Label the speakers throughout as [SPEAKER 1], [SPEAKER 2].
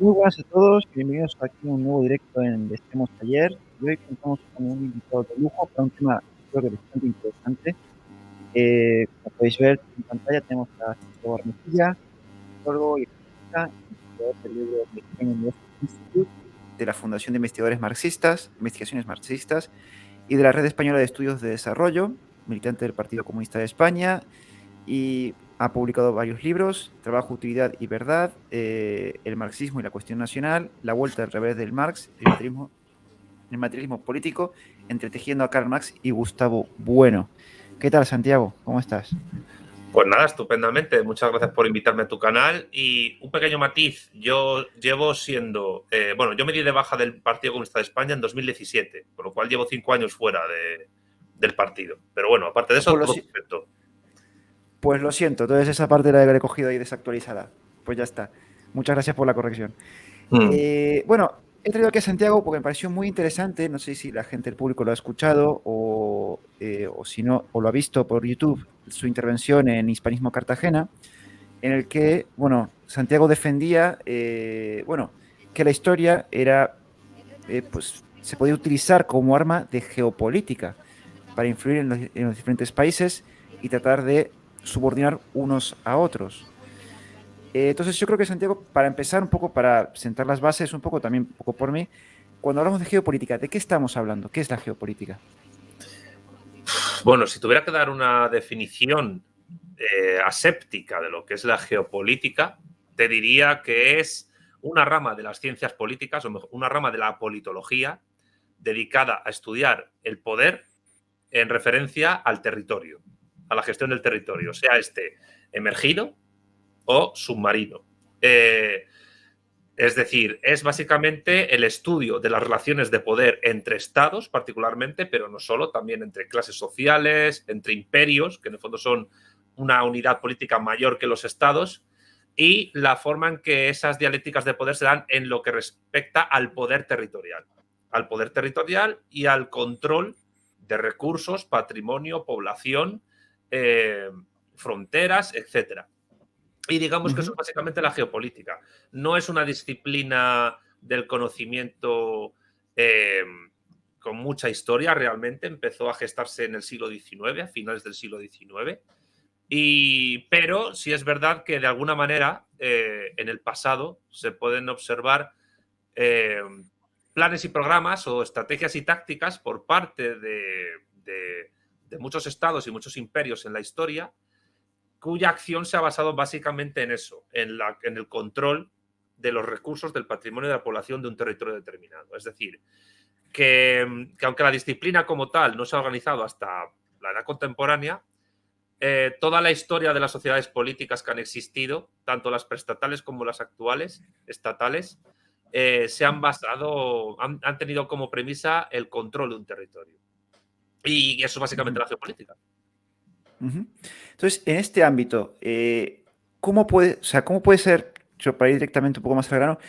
[SPEAKER 1] Muy buenas a todos, bienvenidos aquí a un nuevo directo en Destemos Taller. Y hoy contamos con un invitado de lujo para un tema creo que bastante interesante. Como podéis ver en pantalla tenemos a Santiago Armetilla, psicólogo y economista, investigador del libro The Kenyon University Institute, de la Fundación de Investigadores Marxistas, Investigaciones Marxistas y de la Red Española de Estudios de Desarrollo, militante del Partido Comunista de España, y ha publicado varios libros: Trabajo, Utilidad y Verdad, El marxismo y la cuestión nacional, La vuelta al revés del Marx, el materialismo político, entretejiendo a Karl Marx y Gustavo Bueno. ¿Qué tal, Santiago? ¿Cómo estás?
[SPEAKER 2] Pues nada, estupendamente. Muchas gracias por invitarme a tu canal. Y un pequeño matiz, yo llevo siendo, yo me di de baja del Partido Comunista de España en 2017, por lo cual llevo 5 años fuera del partido. Pero bueno, aparte de eso,
[SPEAKER 1] Pues lo,
[SPEAKER 2] todo
[SPEAKER 1] si-
[SPEAKER 2] perfecto.
[SPEAKER 1] pues lo siento, entonces esa parte la habré cogido ahí desactualizada. Pues ya está. Muchas gracias por la corrección.
[SPEAKER 2] Mm.
[SPEAKER 1] Bueno, he traído aquí a Santiago porque me pareció muy interesante. No sé si la gente del público lo ha escuchado o si no, o lo ha visto por YouTube, su intervención en Hispanismo Cartagena, en el que, bueno, Santiago defendía, que la historia era, pues, se podía utilizar como arma de geopolítica para influir en los diferentes países y tratar de subordinar unos a otros. Entonces yo creo que Santiago, para empezar un poco, para sentar las bases, un poco también, un poco por mí, cuando hablamos de geopolítica, ¿de qué estamos hablando? ¿Qué es la geopolítica?
[SPEAKER 2] Bueno, si tuviera que dar una definición aséptica de lo que es la geopolítica, te diría que es una rama de las ciencias políticas, o mejor, una rama de la politología dedicada a estudiar el poder en referencia al territorio, a la gestión del territorio, sea este emergido o submarino. Es decir, es básicamente el estudio de las relaciones de poder entre estados, particularmente, pero no solo, también entre clases sociales, entre imperios, que en el fondo son una unidad política mayor que los estados, y la forma en que esas dialécticas de poder se dan en lo que respecta al poder territorial. Al poder territorial y al control de recursos, patrimonio, población, eh, fronteras, etcétera. Y digamos que eso
[SPEAKER 1] Ujú.
[SPEAKER 2] es básicamente la geopolítica. No es una disciplina del conocimiento eh, con mucha historia realmente. Empezó a gestarse en el siglo XIX, a finales del siglo XIX. Pero sí es verdad que de alguna manera en el pasado se pueden observar eh, planes y programas o estrategias y tácticas por parte de muchos estados y muchos imperios en la historia, cuya acción se ha basado básicamente en eso, en el control de los recursos del patrimonio de la población de un territorio determinado. Es decir, que aunque la disciplina como tal no se ha organizado hasta la edad contemporánea, toda la historia de las sociedades políticas que han existido, tanto las preestatales como las actuales, estatales, se han basado, han tenido como premisa el control de un territorio. Y eso es básicamente
[SPEAKER 1] Ujú.
[SPEAKER 2] la geopolítica.
[SPEAKER 1] Ujú. Entonces, en este ámbito, ¿cómo puede ser, yo para ir directamente un poco más al grano,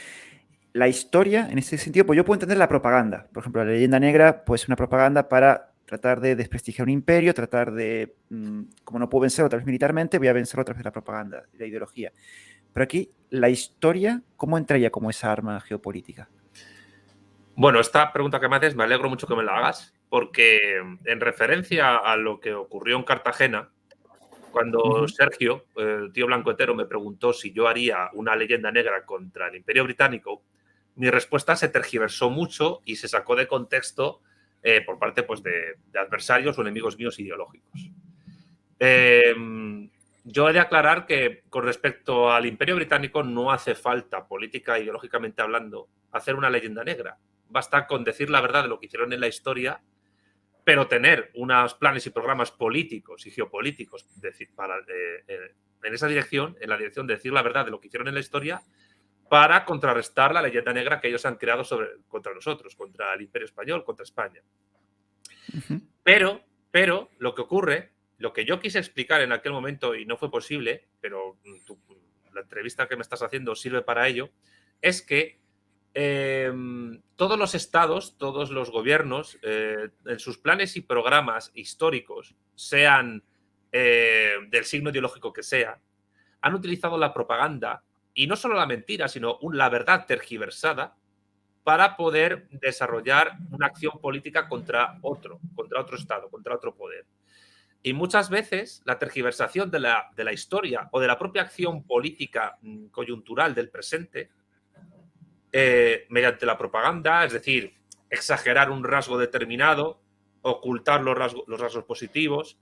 [SPEAKER 1] la historia en ese sentido? Pues yo puedo entender la propaganda. Por ejemplo, la leyenda negra puede ser una propaganda para tratar de desprestigiar un imperio, tratar de, como no puedo vencerlo otra vez militarmente, voy a vencerlo a través de la propaganda, de la ideología. Pero aquí, la historia, ¿cómo entraría como esa arma geopolítica?
[SPEAKER 2] Bueno, esta pregunta que me haces, me alegro mucho que me la hagas, porque en referencia a lo que ocurrió en Cartagena, cuando
[SPEAKER 1] Ujú.
[SPEAKER 2] Sergio, el tío blancoetero, me preguntó si yo haría una leyenda negra contra el Imperio Británico, mi respuesta se tergiversó mucho y se sacó de contexto por parte pues, de adversarios o enemigos míos ideológicos. Eh, yo he de aclarar que con respecto al Imperio Británico no hace falta, política ideológicamente hablando, hacer una leyenda negra. Basta con decir la verdad de lo que hicieron en la historia, pero tener unos planes y programas políticos y geopolíticos en esa dirección, en la dirección de decir la verdad de lo que hicieron en la historia, para contrarrestar la leyenda negra que ellos han creado contra nosotros, contra el Imperio Español, contra España.
[SPEAKER 1] Ujú.
[SPEAKER 2] Pero lo que ocurre, lo que yo quise explicar en aquel momento y no fue posible, pero la entrevista que me estás haciendo sirve para ello, es que todos los estados, todos los gobiernos, en sus planes y programas históricos, sean del signo ideológico que sea, han utilizado la propaganda y no solo la mentira, sino la verdad tergiversada para poder desarrollar una acción política contra otro Estado, contra otro poder. Y muchas veces la tergiversación de la historia o de la propia acción política coyuntural del presente, mediante la propaganda, es decir, exagerar un rasgo determinado, ocultar los rasgos positivos,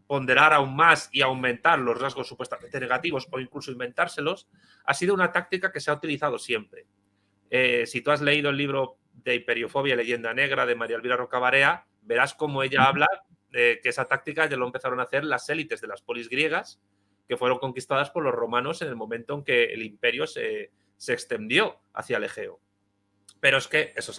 [SPEAKER 2] ponderar aún más y aumentar los rasgos supuestamente negativos o incluso inventárselos, ha sido una táctica que se ha utilizado siempre. Si tú has leído el libro de Imperiofobia y Leyenda Negra de María Elvira Rocabarea, verás cómo ella habla que esa táctica ya lo empezaron a hacer las élites de las polis griegas, que fueron conquistadas por los romanos en el momento en que el imperio se extendió hacia el Egeo. Pero es que eso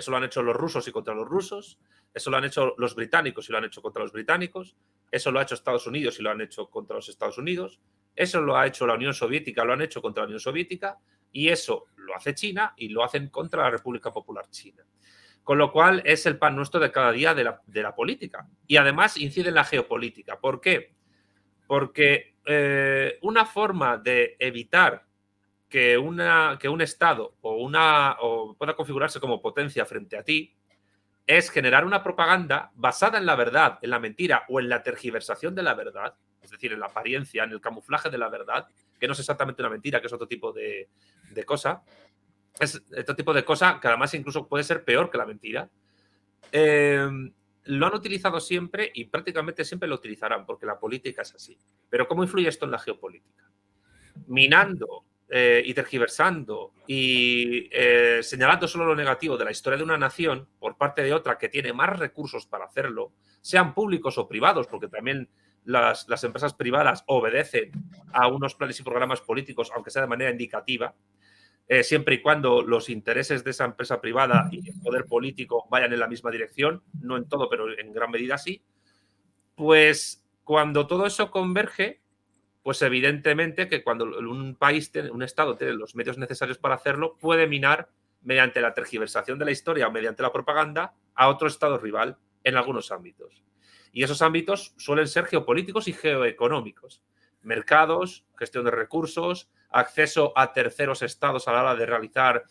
[SPEAKER 2] lo han hecho los rusos y contra los rusos, eso lo han hecho los británicos y lo han hecho contra los británicos, eso lo ha hecho Estados Unidos y lo han hecho contra los Estados Unidos, eso lo ha hecho la Unión Soviética, lo han hecho contra la Unión Soviética, y eso lo hace China y lo hacen contra la República Popular China. Con lo cual es el pan nuestro de cada día de la política. Y además incide en la geopolítica. ¿Por qué? Porque una forma de evitar que un Estado o pueda configurarse como potencia frente a ti es generar una propaganda basada en la verdad, en la mentira o en la tergiversación de la verdad, es decir, en la apariencia, en el camuflaje de la verdad, que no es exactamente una mentira, que es otro tipo de cosa. Es otro tipo de cosa que además incluso puede ser peor que la mentira. Lo han utilizado siempre y prácticamente siempre lo utilizarán, porque la política es así. Pero ¿cómo influye esto en la geopolítica? Minando y tergiversando y señalando solo lo negativo de la historia de una nación por parte de otra que tiene más recursos para hacerlo, sean públicos o privados, porque también las empresas privadas obedecen a unos planes y programas políticos, aunque sea de manera indicativa, siempre y cuando los intereses de esa empresa privada y el poder político vayan en la misma dirección, no en todo, pero en gran medida sí, pues cuando todo eso converge, pues evidentemente que cuando un país, un Estado tiene los medios necesarios para hacerlo, puede minar mediante la tergiversación de la historia o mediante la propaganda a otro Estado rival en algunos ámbitos. Y esos ámbitos suelen ser geopolíticos y geoeconómicos. Mercados, gestión de recursos, acceso a terceros estados a la hora de realizar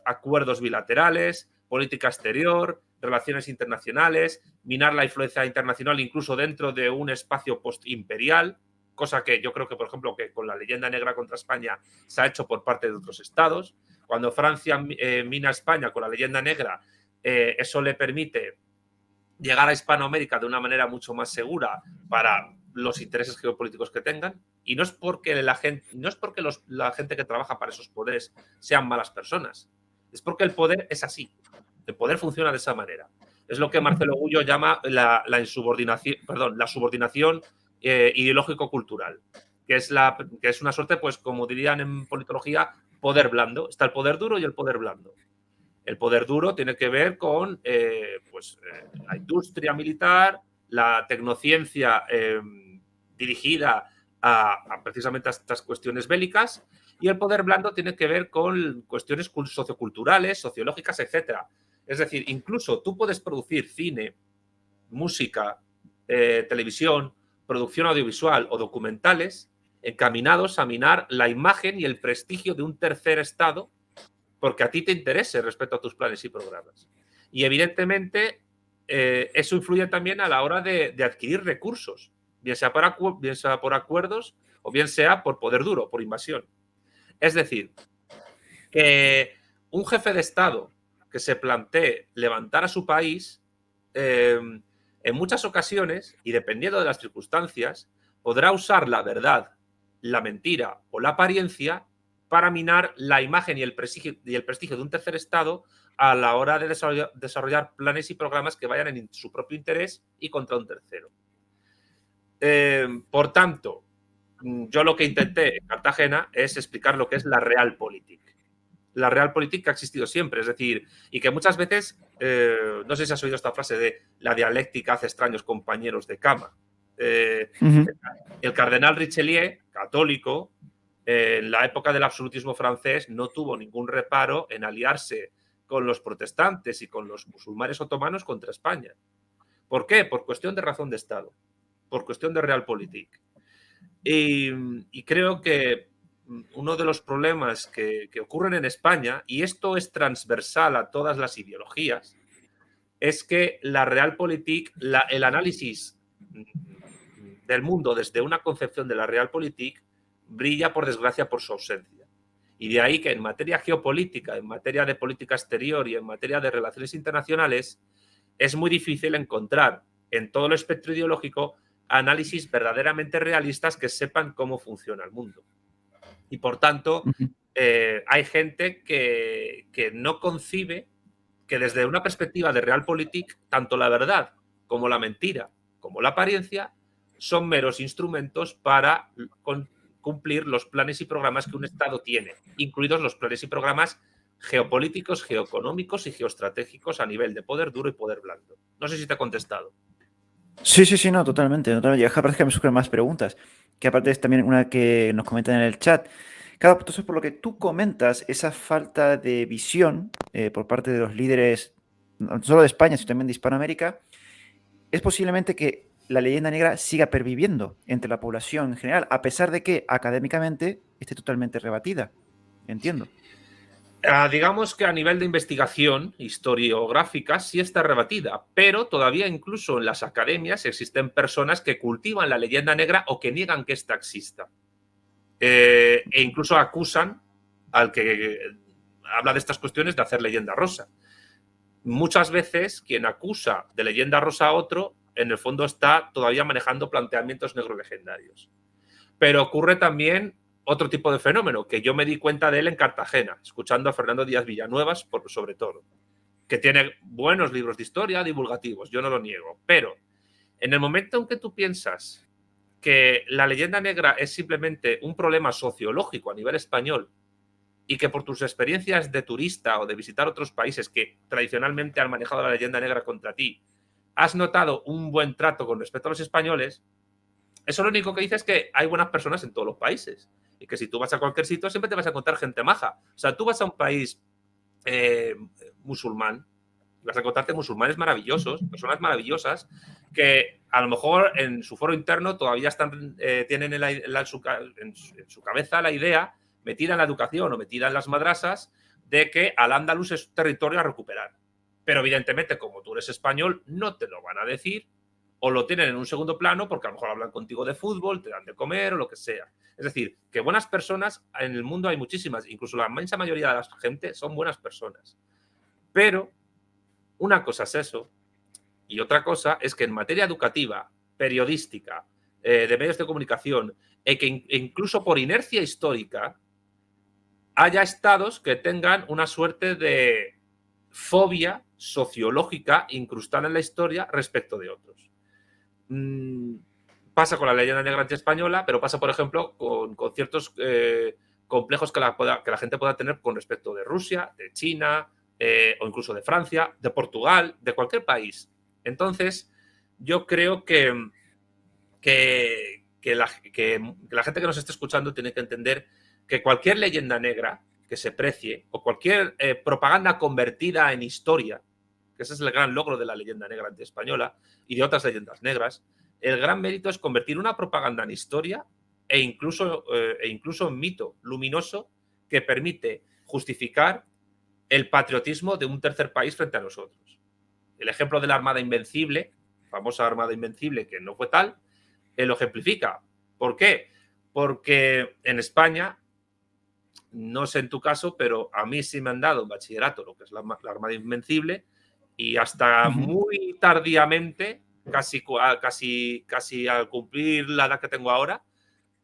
[SPEAKER 2] acuerdos bilaterales, política exterior, relaciones internacionales, minar la influencia internacional incluso dentro de un espacio postimperial, cosa que yo creo que, por ejemplo, que con la leyenda negra contra España se ha hecho por parte de otros estados. Cuando Francia mina España con la leyenda negra, eso le permite llegar a Hispanoamérica de una manera mucho más segura para los intereses geopolíticos que tengan. Y no es porque la gente que trabaja para esos poderes sean malas personas. Es porque el poder es así. El poder funciona de esa manera. Es lo que Marcelo Gullo llama la subordinación ideológico-cultural, que es una suerte, pues como dirían en politología, poder blando. Está el poder duro y el poder blando. El poder duro tiene que ver con la industria militar, la tecnociencia dirigida precisamente a estas cuestiones bélicas, y el poder blando tiene que ver con cuestiones socioculturales, sociológicas, etc. Es decir, incluso tú puedes producir cine, música, televisión, producción audiovisual o documentales encaminados a minar la imagen y el prestigio de un tercer estado porque a ti te interese respecto a tus planes y programas. Y evidentemente eso influye también a la hora de adquirir recursos, bien sea por acuerdos o bien sea por poder duro, por invasión. Es decir, que un jefe de Estado que se plantee levantar a su país, en muchas ocasiones, y dependiendo de las circunstancias, podrá usar la verdad, la mentira o la apariencia para minar la imagen y el prestigio de un tercer Estado a la hora de desarrollar planes y programas que vayan en su propio interés y contra un tercero. Por tanto, yo lo que intenté en Cartagena es explicar lo que es la realpolitik. La realpolitik ha existido siempre, es decir, y que muchas veces, no sé si has oído esta frase de la dialéctica hace extraños compañeros de cama. El cardenal Richelieu, católico, en la época del absolutismo francés, no tuvo ningún reparo en aliarse con los protestantes y con los musulmanes otomanos contra España. ¿Por qué? Por cuestión de razón de Estado, por cuestión de realpolitik. Y creo que uno de los problemas que ocurren en España, y esto es transversal a todas las ideologías, es que la Realpolitik, el análisis del mundo desde una concepción de la Realpolitik brilla, por desgracia, por su ausencia. Y de ahí que en materia geopolítica, en materia de política exterior y en materia de relaciones internacionales, es muy difícil encontrar en todo el espectro ideológico análisis verdaderamente realistas que sepan cómo funciona el mundo. Y por tanto,
[SPEAKER 1] Ujú.
[SPEAKER 2] hay gente que no concibe que desde una perspectiva de Realpolitik, tanto la verdad como la mentira, como la apariencia, son meros instrumentos para cumplir los planes y programas que un Estado tiene, incluidos los planes y programas geopolíticos, geoeconómicos y geoestratégicos a nivel de poder duro y poder blando. No sé si te he contestado.
[SPEAKER 1] Sí, sí, sí, no, totalmente. Totalmente. Y acá parece que me surgen más preguntas, que aparte es también una que nos comentan en el chat. Claro, entonces por lo que tú comentas, esa falta de visión por parte de los líderes, no solo de España, sino también de Hispanoamérica, es posiblemente que la leyenda negra siga perviviendo entre la población en general, a pesar de que académicamente esté totalmente rebatida. Entiendo.
[SPEAKER 2] Digamos que a nivel de investigación historiográfica sí está rebatida, pero todavía incluso en las academias existen personas que cultivan la leyenda negra o que niegan que ésta exista. E incluso acusan al que habla de estas cuestiones de hacer leyenda rosa. Muchas veces quien acusa de leyenda rosa a otro, en el fondo está todavía manejando planteamientos negrolegendarios. Pero ocurre también otro tipo de fenómeno, que yo me di cuenta de él en Cartagena, escuchando a Fernando Díaz Villanuevas, sobre todo, que tiene buenos libros de historia divulgativos, yo no lo niego, pero en el momento en que tú piensas que la leyenda negra es simplemente un problema sociológico a nivel español y que por tus experiencias de turista o de visitar otros países que tradicionalmente han manejado la leyenda negra contra ti, has notado un buen trato con respecto a los españoles, eso lo único que dice es que hay buenas personas en todos los países y que si tú vas a cualquier sitio siempre te vas a encontrar gente maja. O sea, tú vas a un país eh, musulmán y vas a encontrarte musulmanes maravillosos, personas maravillosas que a lo mejor en su foro interno todavía tienen en su cabeza la idea metida en la educación o metida en las madrasas de que Al-Ándalus es territorio a recuperar. Pero evidentemente, como tú eres español, no te lo van a decir o lo tienen en un segundo plano porque a lo mejor hablan contigo de fútbol, te dan de comer o lo que sea. Es decir, que buenas personas en el mundo hay muchísimas, incluso la inmensa mayoría de la gente son buenas personas. Pero una cosa es eso y otra cosa es que en materia educativa, periodística, de medios de comunicación, e incluso por inercia histórica, haya estados que tengan una suerte de fobia sociológica incrustada en la historia respecto de otros. Pasa con la leyenda negra antiespañola, pero pasa, por ejemplo, con ciertos complejos que la gente pueda tener con respecto de Rusia, de China, o incluso de Francia, de Portugal, de cualquier país. Entonces, yo creo que la gente que nos esté escuchando tiene que entender que cualquier leyenda negra que se precie o cualquier propaganda convertida en historia, que ese es el gran logro de la leyenda negra antiespañola y de otras leyendas negras, el gran mérito es convertir una propaganda en historia e incluso en mito luminoso que permite justificar el patriotismo de un tercer país frente a nosotros. El ejemplo de la Armada Invencible, famosa Armada Invencible, que no fue tal, lo ejemplifica. ¿Por qué? Porque en España, no sé en tu caso, pero a mí sí me han dado en bachillerato lo que es la Armada Invencible y hasta
[SPEAKER 1] Ujú.
[SPEAKER 2] muy tardíamente, casi al cumplir la edad que tengo ahora,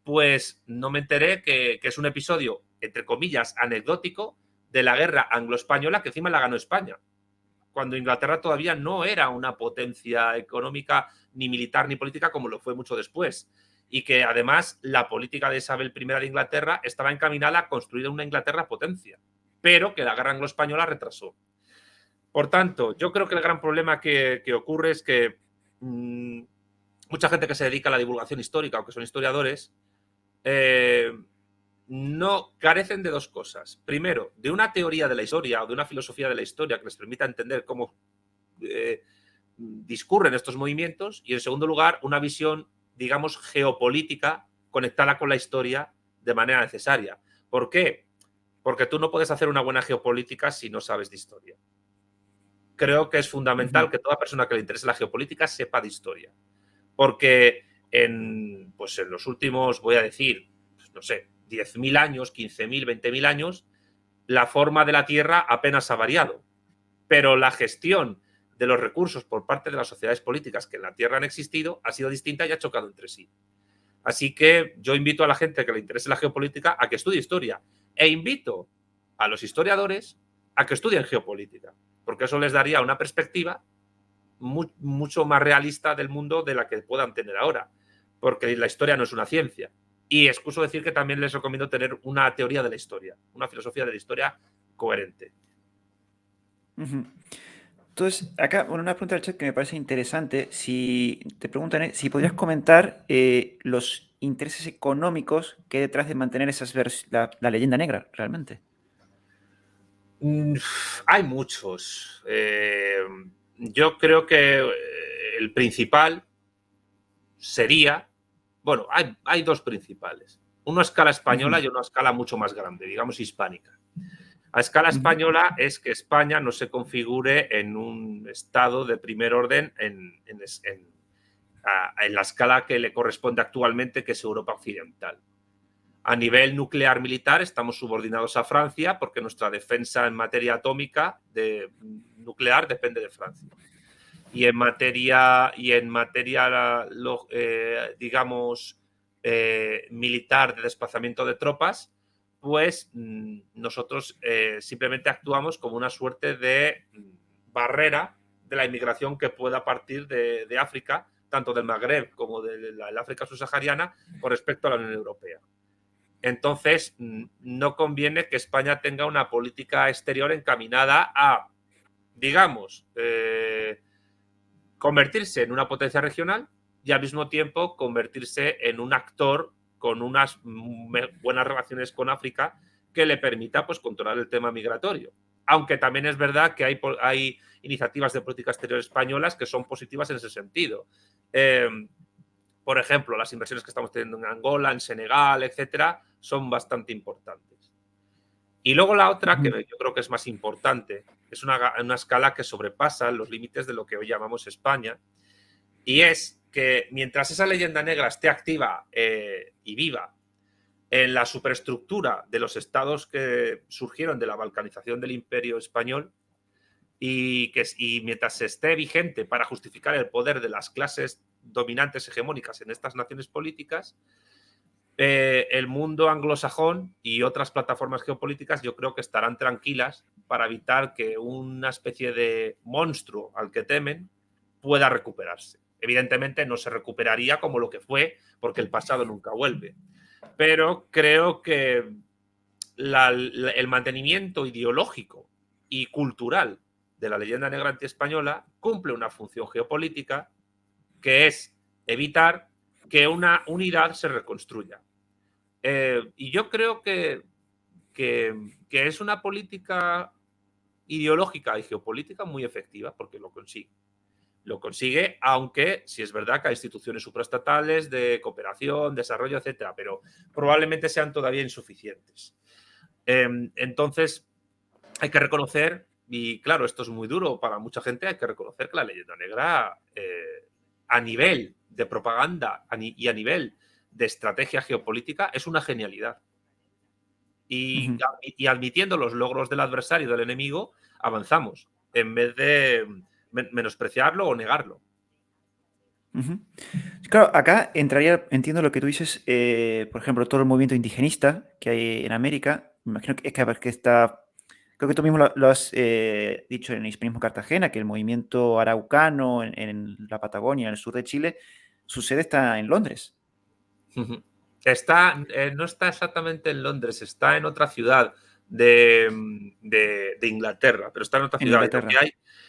[SPEAKER 2] pues no me enteré que es un episodio, entre comillas, anecdótico de la guerra anglo-española que encima la ganó España, cuando Inglaterra todavía no era una potencia económica, ni militar, ni política, como lo fue mucho después. Y que además la política de Isabel I de Inglaterra estaba encaminada a construir una Inglaterra potencia, pero que la guerra anglo-española retrasó. Por tanto, yo creo que el gran problema que ocurre es que mucha gente que se dedica a la divulgación histórica o que son historiadores no carecen de dos cosas. Primero, de una teoría de la historia o de una filosofía de la historia que les permita entender cómo discurren estos movimientos y, en segundo lugar, una visión, digamos, geopolítica conectada con la historia de manera necesaria. ¿Por qué? Porque tú no puedes hacer una buena geopolítica si no sabes de historia. Creo que es fundamental que toda persona que le interese la geopolítica sepa de historia. Porque pues en los últimos, voy a decir, pues no sé, 10.000 años, 15.000, 20.000 años, la forma de la Tierra apenas ha variado. Pero la gestión de los recursos por parte de las sociedades políticas que en la Tierra han existido ha sido distinta y ha chocado entre sí. Así que yo invito a la gente que le interese la geopolítica a que estudie historia e invito a los historiadores a que estudien geopolítica, porque eso les daría una perspectiva mucho más realista del mundo de la que puedan tener ahora, porque la historia no es una ciencia. Y excuso decir que también les recomiendo tener una teoría de la historia, una filosofía de la historia coherente.
[SPEAKER 3] Entonces, acá, bueno, una pregunta del chat que me parece interesante. Si te preguntan si podrías comentar los intereses económicos que hay detrás de mantener la leyenda negra, realmente.
[SPEAKER 2] Hay muchos. Yo creo que el principal sería, bueno, hay dos principales. Una a escala española y una a escala mucho más grande, digamos hispánica. A escala española es que España no se configure en un estado de primer orden en la escala que le corresponde actualmente, que es Europa Occidental. A nivel nuclear militar estamos subordinados a Francia porque nuestra defensa en materia atómica nuclear depende de Francia. Y en materia digamos, militar de desplazamiento de tropas, pues nosotros simplemente actuamos como una suerte de barrera de la inmigración que pueda partir de África, tanto del Magreb como de la África subsahariana, con respecto a la Unión Europea. Entonces, no conviene que España tenga una política exterior encaminada a, digamos, convertirse en una potencia regional y al mismo tiempo convertirse en un actor con unas buenas relaciones con África que le permita pues controlar el tema migratorio. Aunque también es verdad que hay iniciativas de política exterior españolas que son positivas en ese sentido. Por ejemplo, las inversiones que estamos teniendo en Angola, en Senegal, etcétera, son bastante importantes. Y luego la otra, que yo creo que es más importante, es una escala que sobrepasa los límites de lo que hoy llamamos España, y es que mientras esa leyenda negra esté activa y viva en la superestructura de los estados que surgieron de la balcanización del Imperio Español, y mientras esté vigente para justificar el poder de las clases dominantes hegemónicas en estas naciones políticas, el mundo anglosajón y otras plataformas geopolíticas yo creo que estarán tranquilas para evitar que una especie de monstruo al que temen pueda recuperarse. Evidentemente no se recuperaría como lo que fue, porque el pasado nunca vuelve. Pero creo que el mantenimiento ideológico y cultural de la leyenda negra antiespañola cumple una función geopolítica, que es evitar que una unidad se reconstruya. Y yo creo que es una política ideológica y geopolítica muy efectiva, porque lo consigue. Lo consigue, aunque sí es verdad que hay instituciones supraestatales de cooperación, desarrollo, etcétera, pero probablemente sean todavía insuficientes. Entonces, hay que reconocer, y claro, esto es muy duro para mucha gente, hay que reconocer que la leyenda negra, a nivel de propaganda y a nivel de estrategia geopolítica, es una genialidad. Y admitiendo los logros del adversario, del enemigo, avanzamos, en vez de menospreciarlo o negarlo.
[SPEAKER 3] Claro, acá entraría, entiendo lo que tú dices, por ejemplo, todo el movimiento indigenista que hay en América. Me imagino que está, creo que tú mismo lo has dicho en el Hispanismo Cartagena, que el movimiento araucano en la Patagonia, en el sur de Chile, su sede está en Londres.
[SPEAKER 2] No está exactamente en Londres, está en otra ciudad de Inglaterra, pero está en otra ciudad.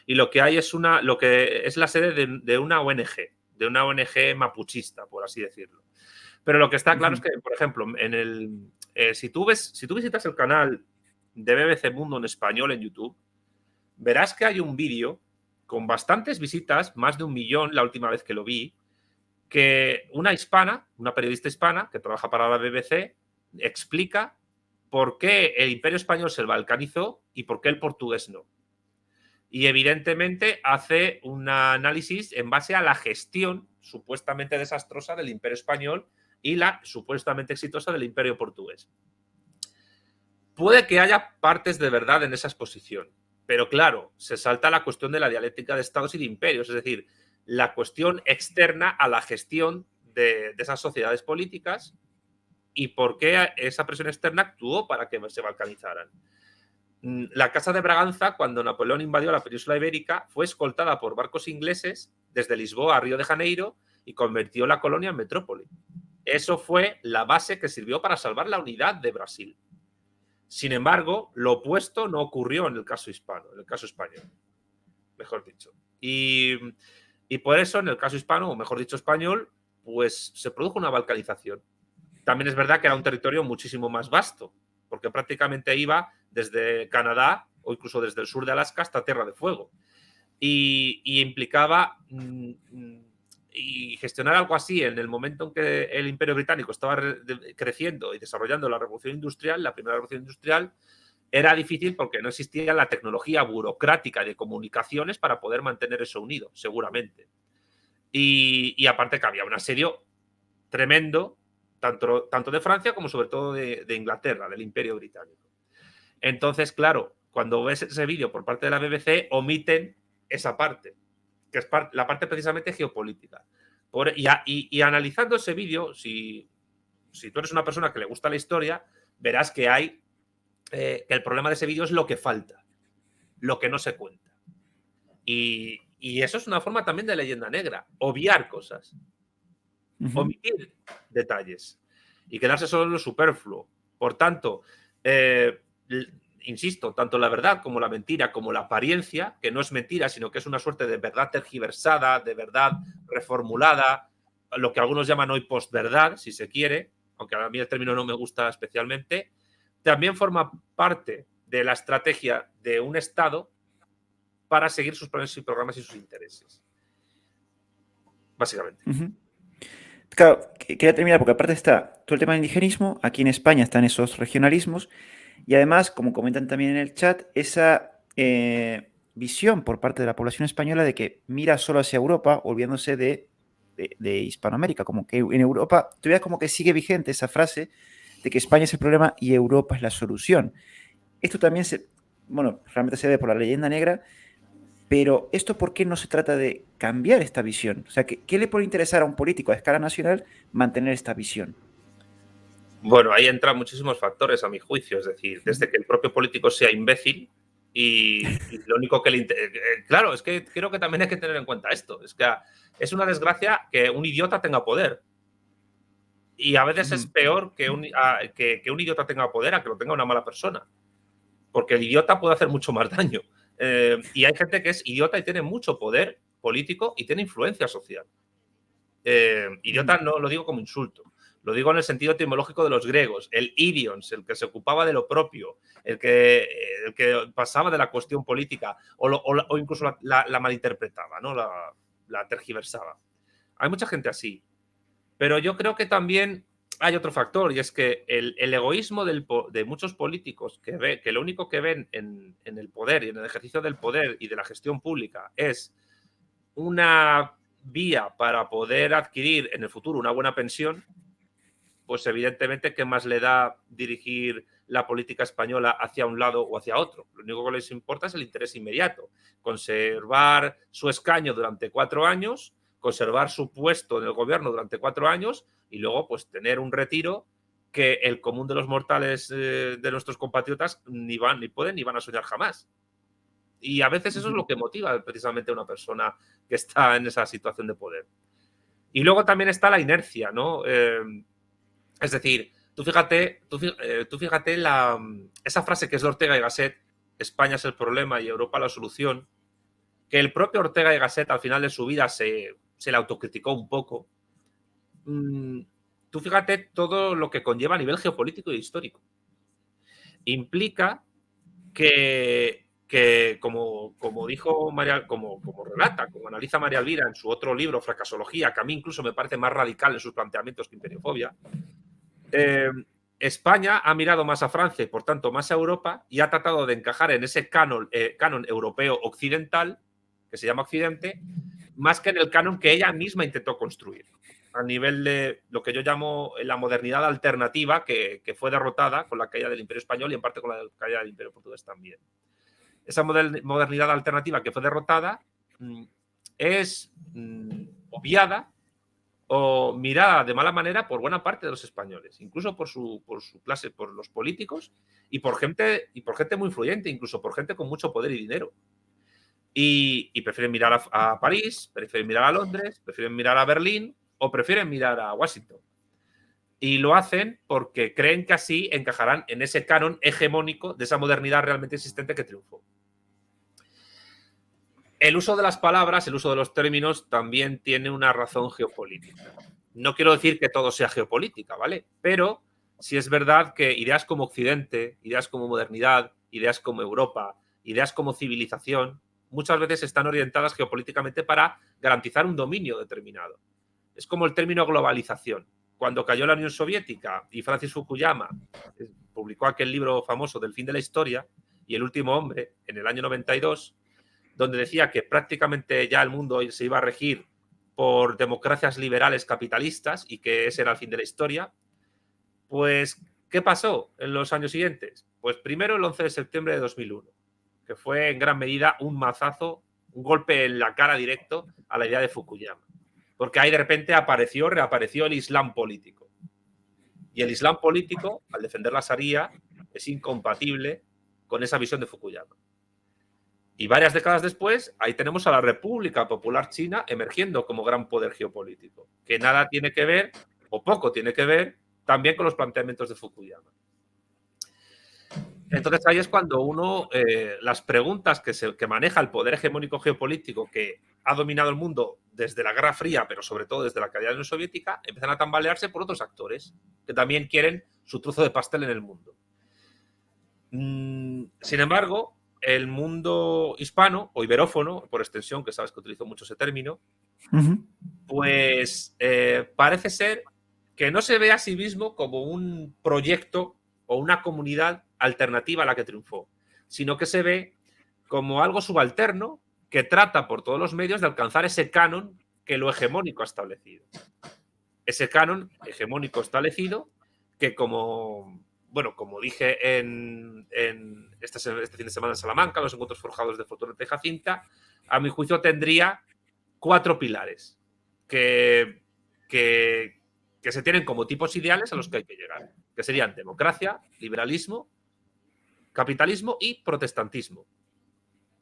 [SPEAKER 2] Y lo que hay es la sede de una ONG mapuchista, por así decirlo. Pero lo que está claro es que, por ejemplo, si tú visitas el canal de BBC Mundo en español en YouTube, verás que hay un vídeo con bastantes visitas, más de 1 millón la última vez que lo vi, que una periodista hispana que trabaja para la BBC, explica por qué el Imperio Español se balcanizó y por qué el portugués no. Y evidentemente hace un análisis en base a la gestión supuestamente desastrosa del Imperio Español y la supuestamente exitosa del Imperio Portugués. Puede que haya partes de verdad en esa exposición, pero claro, se salta la cuestión de la dialéctica de estados y de imperios, es decir, la cuestión externa a la gestión de esas sociedades políticas y por qué esa presión externa actuó para que se balcanizaran. La Casa de Braganza, cuando Napoleón invadió la península ibérica, fue escoltada por barcos ingleses desde Lisboa a Río de Janeiro y convirtió la colonia en metrópoli. Eso fue la base que sirvió para salvar la unidad de Brasil. Sin embargo, lo opuesto no ocurrió en el caso hispano, en el caso español, mejor dicho. Y por eso, en el caso hispano, o mejor dicho español, pues se produjo una balcanización. También es verdad que era un territorio muchísimo más vasto, porque prácticamente iba desde Canadá o incluso desde el sur de Alaska hasta Tierra de Fuego. Y implicaba y gestionar algo así en el momento en que el Imperio Británico estaba creciendo y desarrollando la revolución industrial, la primera revolución industrial, era difícil porque no existía la tecnología burocrática de comunicaciones para poder mantener eso unido, seguramente. Y aparte que había un asedio tremendo, tanto de Francia como sobre todo de Inglaterra, del Imperio Británico. Entonces, claro, cuando ves ese vídeo por parte de la BBC, omiten esa parte, que es la parte precisamente geopolítica. Y analizando ese vídeo, si tú eres una persona que le gusta la historia, verás que que el problema de ese vídeo es lo que falta, lo que no se cuenta. Y eso es una forma también de leyenda negra, obviar cosas, omitir detalles y quedarse solo en lo superfluo. Por tanto, insisto, tanto la verdad como la mentira, como la apariencia, que no es mentira, sino que es una suerte de verdad tergiversada, de verdad reformulada, lo que algunos llaman hoy postverdad, si se quiere, aunque a mí el término no me gusta especialmente, también forma parte de la estrategia de un Estado para seguir sus planes y programas y sus intereses. Básicamente.
[SPEAKER 3] Claro, quería terminar porque aparte está todo el tema del indigenismo, aquí en España están esos regionalismos y además, como comentan también en el chat, esa visión por parte de la población española de que mira solo hacia Europa, olvidándose de Hispanoamérica, como que en Europa todavía como que sigue vigente esa frase de que España es el problema y Europa es la solución. Esto también realmente se debe por la leyenda negra, pero ¿esto por qué no se trata de cambiar esta visión? O sea, ¿qué le puede interesar a un político a escala nacional mantener esta visión?
[SPEAKER 2] Bueno, ahí entran muchísimos factores, a mi juicio. Es decir, desde que el propio político sea imbécil y lo único que le interesa. Claro, es que creo que también hay que tener en cuenta esto. Es que es una desgracia que un idiota tenga poder. Y a veces es peor que un idiota tenga poder a que lo tenga una mala persona. Porque el idiota puede hacer mucho más daño. Y hay gente que es idiota y tiene mucho poder político y tiene influencia social. Idiota no lo digo como insulto, lo digo en el sentido etimológico de los griegos. El idions, el que se ocupaba de lo propio, el que pasaba de la cuestión política o incluso la malinterpretaba, ¿no? la tergiversaba. Hay mucha gente así. Pero yo creo que también hay otro factor, y es que el egoísmo de muchos políticos que lo único que ven en el poder y en el ejercicio del poder y de la gestión pública es una vía para poder adquirir en el futuro una buena pensión, pues evidentemente, ¿qué más le da dirigir la política española hacia un lado o hacia otro? Lo único que les importa es el interés inmediato, conservar su escaño durante 4 años, conservar su puesto en el gobierno durante 4 años y luego pues tener un retiro que el común de los mortales de nuestros compatriotas ni pueden ni van a soñar jamás. Y a veces eso es lo que motiva precisamente a una persona que está en esa situación de poder. Y luego también está la inercia, ¿no? Es decir, tú fíjate esa frase que es de Ortega y Gasset, España es el problema y Europa la solución, que el propio Ortega y Gasset al final de su vida se la autocriticó un poco. Tú fíjate todo lo que conlleva a nivel geopolítico e histórico. Implica que que como dijo María, como relata, como analiza María Elvira en su otro libro, Fracasología, que a mí incluso me parece más radical en sus planteamientos que Imperiofobia, España ha mirado más a Francia y por tanto más a Europa y ha tratado de encajar en ese canon europeo occidental, que se llama Occidente, más que en el canon que ella misma intentó construir, a nivel de lo que yo llamo la modernidad alternativa, que fue derrotada con la caída del Imperio Español y en parte con la caída del Imperio Portugués también. Esa modernidad alternativa que fue derrotada es obviada o mirada de mala manera por buena parte de los españoles, incluso por su clase, por los políticos y por gente muy influyente, incluso por gente con mucho poder y dinero. Y prefieren mirar a París, prefieren mirar a Londres, prefieren mirar a Berlín o prefieren mirar a Washington. Y lo hacen porque creen que así encajarán en ese canon hegemónico de esa modernidad realmente existente que triunfó. El uso de las palabras, el uso de los términos también tiene una razón geopolítica. No quiero decir que todo sea geopolítica, ¿vale? Pero sí es verdad que ideas como Occidente, ideas como modernidad, ideas como Europa, ideas como civilización, muchas veces están orientadas geopolíticamente para garantizar un dominio determinado. Es como el término globalización. Cuando cayó la Unión Soviética y Francis Fukuyama publicó aquel libro famoso del fin de la historia y El último hombre en el año 92, donde decía que prácticamente ya el mundo se iba a regir por democracias liberales capitalistas y que ese era el fin de la historia, pues, ¿qué pasó en los años siguientes? Pues primero el 11 de septiembre de 2001, que fue en gran medida un mazazo, un golpe en la cara directo a la idea de Fukuyama. Porque ahí de repente reapareció el Islam político. Y el Islam político, al defender la Sharia, es incompatible con esa visión de Fukuyama. Y varias décadas después, ahí tenemos a la República Popular China emergiendo como gran poder geopolítico, que nada tiene que ver, o poco tiene que ver, también con los planteamientos de Fukuyama. Entonces ahí es cuando uno, las preguntas que maneja el poder hegemónico geopolítico que ha dominado el mundo desde la Guerra Fría, pero sobre todo desde la caída de la Unión Soviética, empiezan a tambalearse por otros actores que también quieren su trozo de pastel en el mundo. Sin embargo, el mundo hispano o iberófono, por extensión, que sabes que utilizo mucho ese término, pues parece ser que no se ve a sí mismo como un proyecto o una comunidad alternativa a la que triunfó, sino que se ve como algo subalterno que trata por todos los medios de alcanzar ese canon que lo hegemónico ha establecido. Ese canon hegemónico establecido que como dije este fin de semana en Salamanca, los encuentros forjados de Fortunata y Jacinta, a mi juicio tendría 4 pilares que se tienen como tipos ideales a los que hay que llegar, que serían democracia, liberalismo, capitalismo y protestantismo.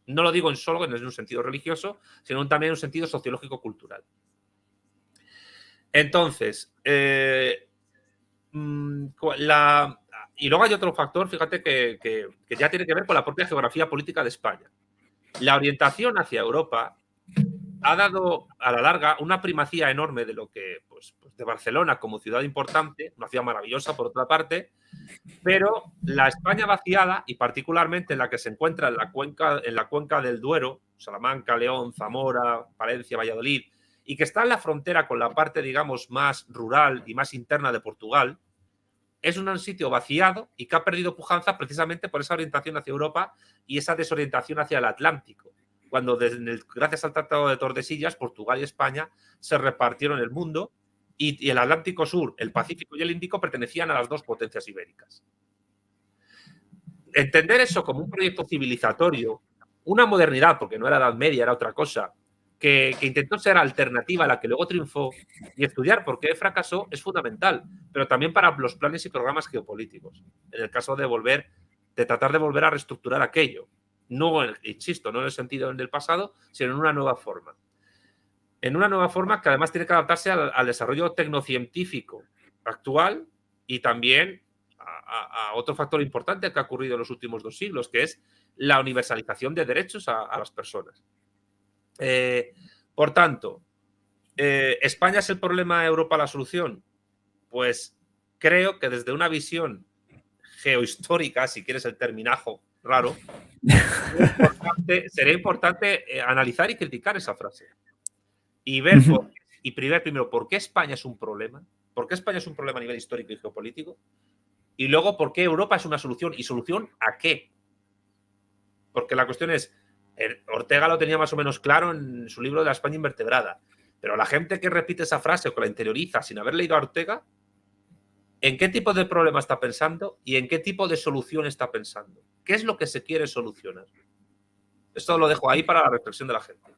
[SPEAKER 2] No lo digo solo en un sentido religioso, sino también en un sentido sociológico-cultural. Entonces, y luego hay otro factor, fíjate, que ya tiene que ver con la propia geografía política de España. La orientación hacia Europa ha dado a la larga una primacía enorme de lo que, pues de Barcelona como ciudad importante, una ciudad maravillosa por otra parte, pero la España vaciada, y particularmente en la que se encuentra en la cuenca del Duero, Salamanca, León, Zamora, Palencia, Valladolid, y que está en la frontera con la parte, digamos, más rural y más interna de Portugal, es un sitio vaciado y que ha perdido pujanza precisamente por esa orientación hacia Europa y esa desorientación hacia el Atlántico, cuando gracias al Tratado de Tordesillas, Portugal y España se repartieron el mundo y el Atlántico Sur, el Pacífico y el Índico pertenecían a las 2 potencias ibéricas. Entender eso como un proyecto civilizatorio, una modernidad, porque no era Edad Media, era otra cosa, que intentó ser alternativa a la que luego triunfó, y estudiar por qué fracasó es fundamental, pero también para los planes y programas geopolíticos, en el caso de tratar de volver a reestructurar aquello. No, insisto, no en el sentido del pasado, sino en una nueva forma. En una nueva forma que además tiene que adaptarse al desarrollo tecnocientífico actual y también a otro factor importante que ha ocurrido en los últimos 2 siglos, que es la universalización de derechos a las personas. Por tanto, ¿España es el problema, Europa la solución? Pues creo que desde una visión geohistórica, si quieres el terminajo raro, sería importante analizar y criticar esa frase. Y ver, primero, por qué España es un problema. ¿Por qué España es un problema a nivel histórico y geopolítico? Y luego, ¿por qué Europa es una solución? ¿Y solución a qué? Porque la cuestión es, Ortega lo tenía más o menos claro en su libro de la España invertebrada, pero la gente que repite esa frase o que la interioriza sin haber leído a Ortega, ¿en qué tipo de problema está pensando y en qué tipo de solución está pensando? ¿Qué es lo que se quiere solucionar? Esto lo dejo ahí para la reflexión de la gente.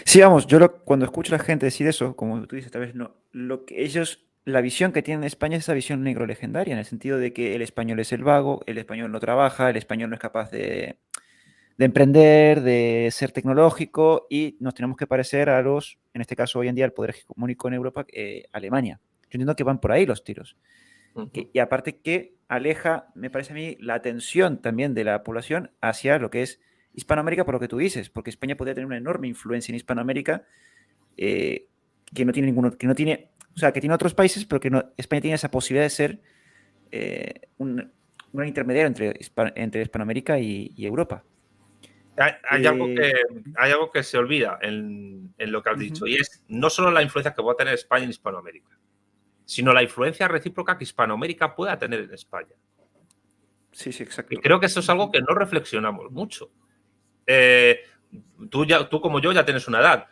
[SPEAKER 3] Sí, vamos, cuando escucho a la gente decir eso, como tú dices, tal vez no, lo que ellos, la visión que tienen de España es esa visión negro legendaria, en el sentido de que el español es el vago, el español no trabaja, el español no es capaz de emprender, de ser tecnológico, y nos tenemos que parecer a los, en este caso hoy en día, el poder hegemónico en Europa, Alemania. Yo entiendo que van por ahí los tiros. Y aparte que aleja, me parece a mí, la atención también de la población hacia lo que es Hispanoamérica, por lo que tú dices, porque España podría tener una enorme influencia en Hispanoamérica, que no tiene ninguno, que no tiene, o sea, que tiene otros países, pero que no, España tiene esa posibilidad de ser un intermediario entre Hispanoamérica y Europa.
[SPEAKER 2] Hay algo que se olvida en lo que has dicho, y es no solo la influencia que puede tener España en Hispanoamérica, sino la influencia recíproca que Hispanoamérica pueda tener en España.
[SPEAKER 3] Sí, exacto.
[SPEAKER 2] Y creo que eso es algo que no reflexionamos mucho. Tú como yo ya tienes una edad.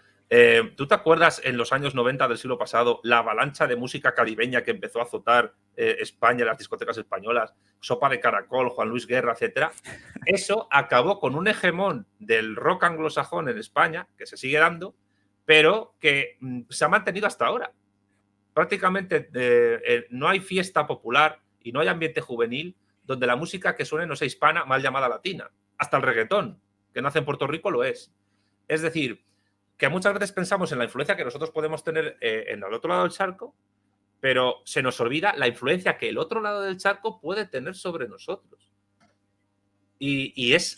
[SPEAKER 2] ¿Tú te acuerdas en los años 90 del siglo pasado la avalancha de música caribeña que empezó a azotar España, las discotecas españolas? Sopa de Caracol, Juan Luis Guerra, etcétera. Eso acabó con un hegemón del rock anglosajón en España, que se sigue dando, pero que se ha mantenido hasta ahora. Prácticamente no hay fiesta popular y no hay ambiente juvenil donde la música que suene no sea hispana, mal llamada latina. Hasta el reggaetón, que nace en Puerto Rico, lo es. Es decir, que muchas veces pensamos en la influencia que nosotros podemos tener en el otro lado del charco, pero se nos olvida la influencia que el otro lado del charco puede tener sobre nosotros. Y es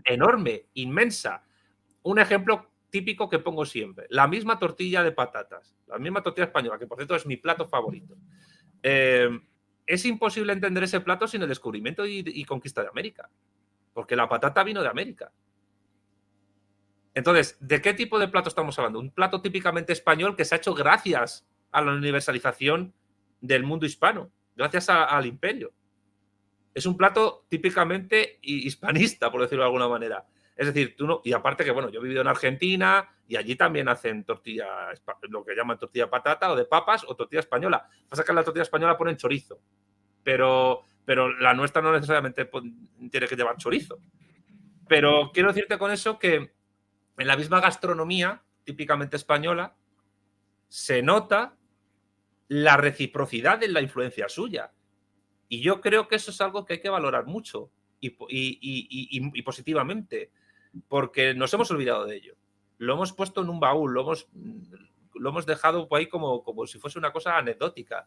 [SPEAKER 2] enorme, inmensa. Un ejemplo típico que pongo siempre, la misma tortilla de patatas, la misma tortilla española, que por cierto es mi plato favorito. Es imposible entender ese plato sin el descubrimiento y conquista de América, porque la patata vino de América. Entonces, ¿de qué tipo de plato estamos hablando? Un plato típicamente español que se ha hecho gracias a la universalización del mundo hispano, gracias al imperio. Es un plato típicamente hispanista, por decirlo de alguna manera. Es decir, tú no, y aparte que, bueno, yo he vivido en Argentina y allí también hacen tortilla, lo que llaman tortilla de patata o de papas o tortilla española. Pasa que en la tortilla española ponen chorizo, pero la nuestra no necesariamente tiene que llevar chorizo. Pero quiero decirte con eso que en la misma gastronomía, típicamente española, se nota la reciprocidad en la influencia suya. Y yo creo que eso es algo que hay que valorar mucho y positivamente, porque nos hemos olvidado de ello. Lo hemos puesto en un baúl, lo hemos dejado por ahí como si fuese una cosa anecdótica.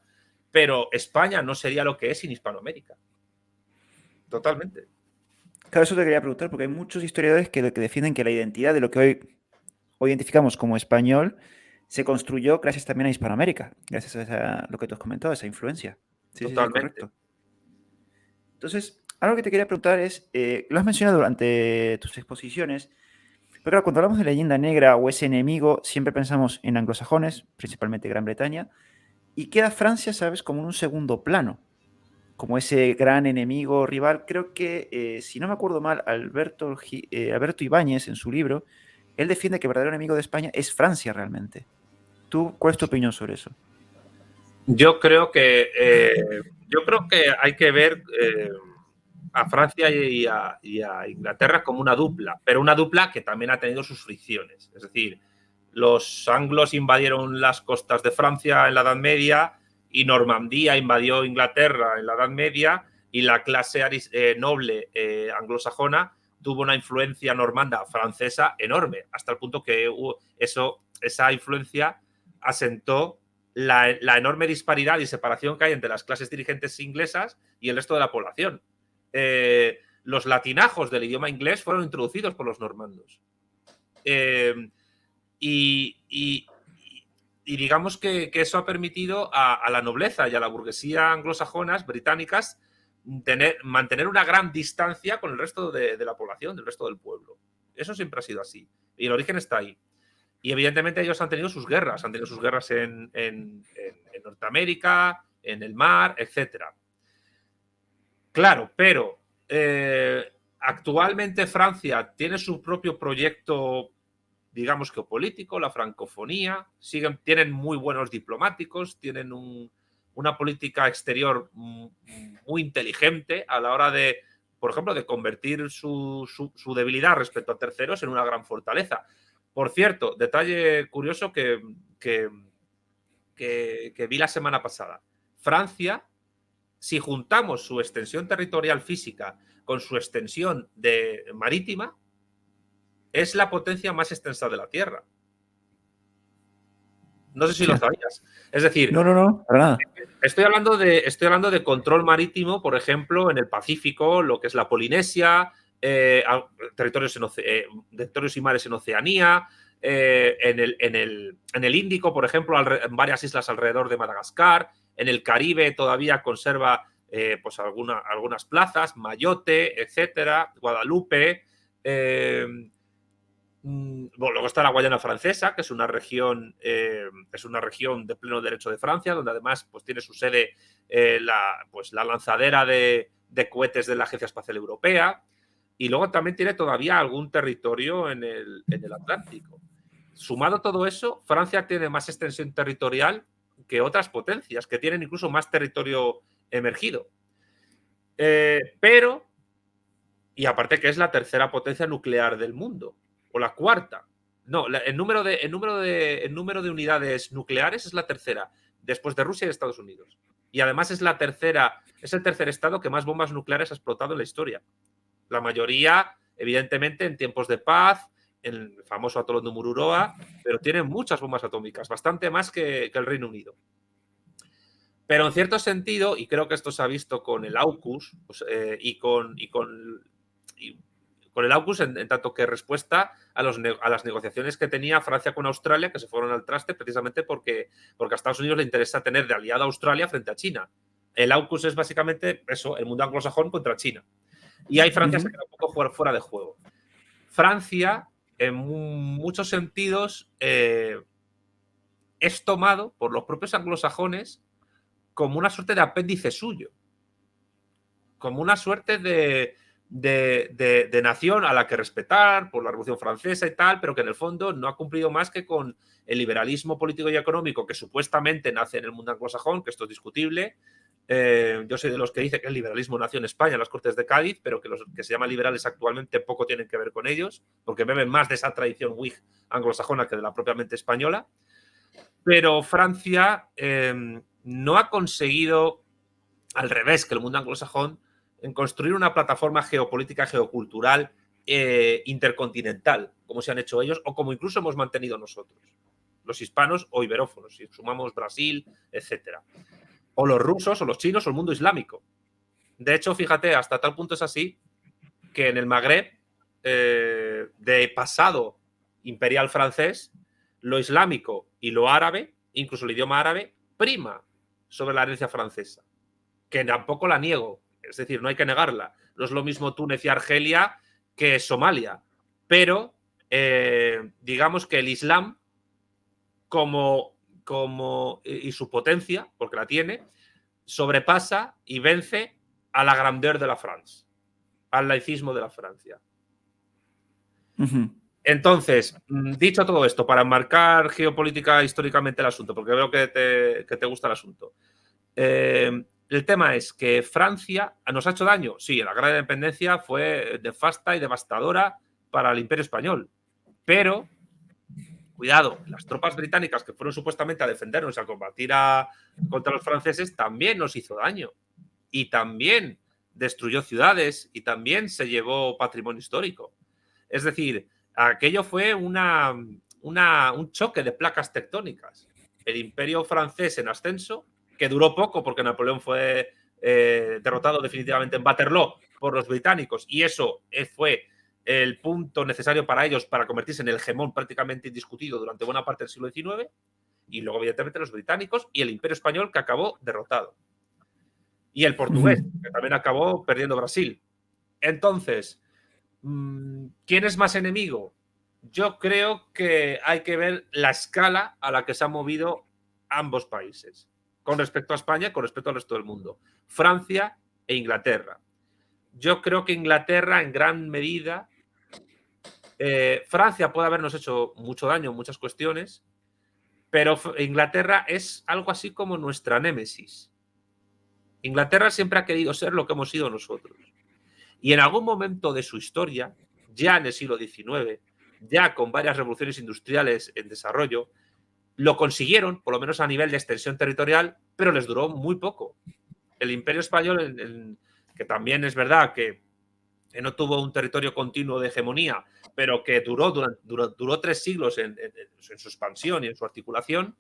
[SPEAKER 2] Pero España no sería lo que es sin Hispanoamérica. Totalmente.
[SPEAKER 3] Claro, eso te quería preguntar, porque hay muchos historiadores que defienden que la identidad de lo que hoy identificamos como español se construyó gracias también a Hispanoamérica, gracias a lo que tú has comentado, esa influencia. Sí,
[SPEAKER 2] Totalmente.
[SPEAKER 3] Sí, correcto. Entonces, algo que te quería preguntar es, lo has mencionado durante tus exposiciones, pero claro, cuando hablamos de leyenda negra o ese enemigo, siempre pensamos en anglosajones, principalmente Gran Bretaña, y queda Francia, ¿sabes?, como en un segundo plano, como ese gran enemigo rival. Creo que, si no me acuerdo mal, Alberto Ibáñez, en su libro, él defiende que el verdadero enemigo de España es Francia realmente. ¿Cuál es tu opinión sobre eso?
[SPEAKER 2] Yo creo que hay que ver a Francia y a Inglaterra como una dupla, pero una dupla que también ha tenido sus fricciones. Es decir, los anglos invadieron las costas de Francia en la Edad Media y Normandía invadió Inglaterra en la Edad Media y la clase noble anglosajona tuvo una influencia normanda francesa enorme, hasta el punto que esa influencia asentó la enorme disparidad y separación que hay entre las clases dirigentes inglesas y el resto de la población. Los latinajos del idioma inglés fueron introducidos por los normandos. Y digamos que eso ha permitido a la nobleza y a la burguesía anglosajonas, británicas, mantener una gran distancia con el resto de la población, del resto del pueblo. Eso siempre ha sido así. Y el origen está ahí. Y evidentemente ellos han tenido sus guerras en Norteamérica, en el mar, etc. Claro, pero actualmente Francia tiene su propio proyecto, digamos, geopolítico, la francofonía, tienen muy buenos diplomáticos, tienen una política exterior muy inteligente a la hora de, por ejemplo, de convertir su debilidad respecto a terceros en una gran fortaleza. Por cierto, detalle curioso que vi la semana pasada. Francia, si juntamos su extensión territorial física con su extensión marítima, es la potencia más extensa de la Tierra. No sé si lo sabías. Es decir,
[SPEAKER 3] no, para nada.
[SPEAKER 2] Estoy hablando de control marítimo, por ejemplo, en el Pacífico, lo que es la Polinesia, territorios y mares en Oceanía, en el Índico, por ejemplo, en varias islas alrededor de Madagascar, en el Caribe todavía conserva pues algunas plazas, Mayotte, etcétera, Guadalupe. Bueno, luego está la Guayana Francesa, que es una región de pleno derecho de Francia, donde además pues, tiene su sede la lanzadera de cohetes de la Agencia Espacial Europea. Y luego también tiene todavía algún territorio en el Atlántico. Sumado todo eso, Francia tiene más extensión territorial que otras potencias, que tienen incluso más territorio emergido. Pero, y aparte que es la tercera potencia nuclear del mundo, o la cuarta. No, el número de unidades nucleares es la tercera, después de Rusia y de Estados Unidos. Y además es el tercer estado que más bombas nucleares ha explotado en la historia. La mayoría, evidentemente, en tiempos de paz, en el famoso atolón de Mururoa, pero tienen muchas bombas atómicas, bastante más que el Reino Unido. Pero en cierto sentido, y creo que esto se ha visto con el AUKUS pues, y con el AUKUS en tanto que respuesta a las negociaciones que tenía Francia con Australia, que se fueron al traste precisamente porque a Estados Unidos le interesa tener de aliada a Australia frente a China. El AUKUS es básicamente eso, el mundo anglosajón contra China. Y ahí Francia se queda un poco fuera de juego. Francia, en muchos sentidos, es tomado por los propios anglosajones como una suerte de apéndice suyo. Como una suerte de nación a la que respetar por la Revolución Francesa y tal, pero que en el fondo no ha cumplido más que con el liberalismo político y económico que supuestamente nace en el mundo anglosajón, que esto es discutible. Yo soy de los que dice que el liberalismo nació en España, en las Cortes de Cádiz, pero que los que se llaman liberales actualmente poco tienen que ver con ellos, porque beben más de esa tradición Whig anglosajona que de la propiamente española. Pero Francia no ha conseguido, al revés que el mundo anglosajón, en construir una plataforma geopolítica, geocultural intercontinental, como se han hecho ellos o como incluso hemos mantenido nosotros, los hispanos o iberófonos, si sumamos Brasil, etcétera. O los rusos, o los chinos, o el mundo islámico. De hecho, fíjate, hasta tal punto es así que en el Magreb, de pasado imperial francés, lo islámico y lo árabe, incluso el idioma árabe, prima sobre la herencia francesa, que tampoco la niego, es decir, no hay que negarla. No es lo mismo Túnez y Argelia que Somalia, pero digamos que el Islam y su potencia, porque la tiene, sobrepasa y vence a la grandeur de la France, al laicismo de la Francia. Entonces, dicho todo esto, para enmarcar geopolítica históricamente el asunto, porque veo que te gusta el asunto, el tema es que Francia nos ha hecho daño. Sí, la Guerra de Independencia fue nefasta y devastadora para el Imperio Español, pero cuidado, las tropas británicas que fueron supuestamente a defendernos, a combatir contra los franceses, también nos hizo daño. Y también destruyó ciudades y también se llevó patrimonio histórico. Es decir, aquello fue un choque de placas tectónicas. El Imperio francés en ascenso, que duró poco porque Napoleón fue derrotado definitivamente en Waterloo por los británicos, y eso fue el punto necesario para ellos para convertirse en el hegemón prácticamente indiscutido durante buena parte del siglo XIX, y luego evidentemente los británicos y el Imperio Español, que acabó derrotado. Y el portugués, que también acabó perdiendo Brasil. Entonces, ¿quién es más enemigo? Yo creo que hay que ver la escala a la que se han movido ambos países con respecto a España, con respecto al resto del mundo. Francia e Inglaterra. Yo creo que Inglaterra, en gran medida, Francia puede habernos hecho mucho daño en muchas cuestiones, pero Inglaterra es algo así como nuestra némesis. Inglaterra siempre ha querido ser lo que hemos sido nosotros. Y en algún momento de su historia, ya en el siglo XIX, ya con varias revoluciones industriales en desarrollo, lo consiguieron, por lo menos a nivel de extensión territorial, pero les duró muy poco. El Imperio Español, que también es verdad que no tuvo un territorio continuo de hegemonía, pero que duró 3 siglos en su expansión y en su articulación,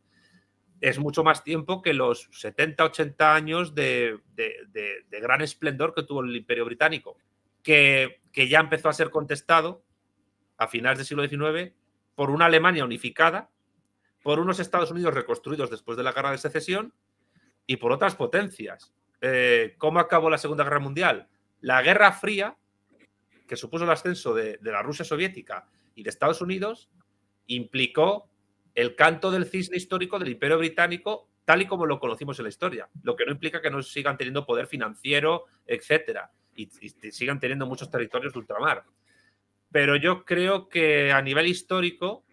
[SPEAKER 2] es mucho más tiempo que los 70, 80 años de gran esplendor que tuvo el Imperio Británico, que ya empezó a ser contestado a finales del siglo XIX por una Alemania unificada, por unos Estados Unidos reconstruidos después de la Guerra de Secesión y por otras potencias. ¿Cómo acabó la Segunda Guerra Mundial? La Guerra Fría, que supuso el ascenso de la Rusia soviética y de Estados Unidos, implicó el canto del cisne histórico del Imperio Británico tal y como lo conocimos en la historia, lo que no implica que no sigan teniendo poder financiero, etcétera, y sigan teniendo muchos territorios de ultramar. Pero yo creo que a nivel histórico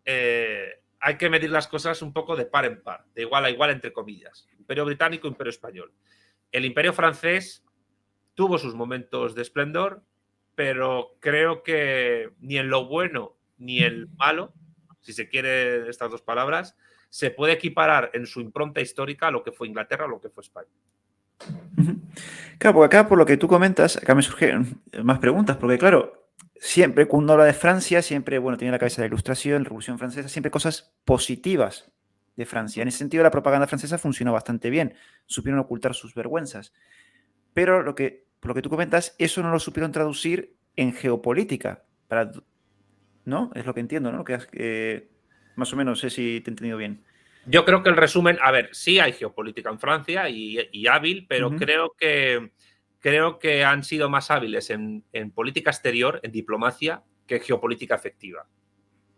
[SPEAKER 2] hay que medir las cosas un poco de par en par, de igual a igual, entre comillas. Imperio Británico, Imperio Español. El Imperio Francés tuvo sus momentos de esplendor, pero creo que ni en lo bueno ni en lo malo, si se quiere estas dos palabras, se puede equiparar en su impronta histórica a lo que fue Inglaterra o lo que fue España.
[SPEAKER 3] Claro, porque acá, por lo que tú comentas, acá me surgen más preguntas, porque claro, siempre cuando habla de Francia, siempre, bueno, tiene la cabeza de la Ilustración, la Revolución Francesa, siempre cosas positivas de Francia. En ese sentido, la propaganda francesa funcionó bastante bien, supieron ocultar sus vergüenzas. Pero por lo que tú comentas, eso no lo supieron traducir en geopolítica, ¿no? Es lo que entiendo, ¿no? Más o menos, sé si te he entendido bien.
[SPEAKER 2] Yo creo que el resumen, a ver, sí hay geopolítica en Francia y hábil, pero creo que han sido más hábiles en política exterior, en diplomacia, que en geopolítica efectiva,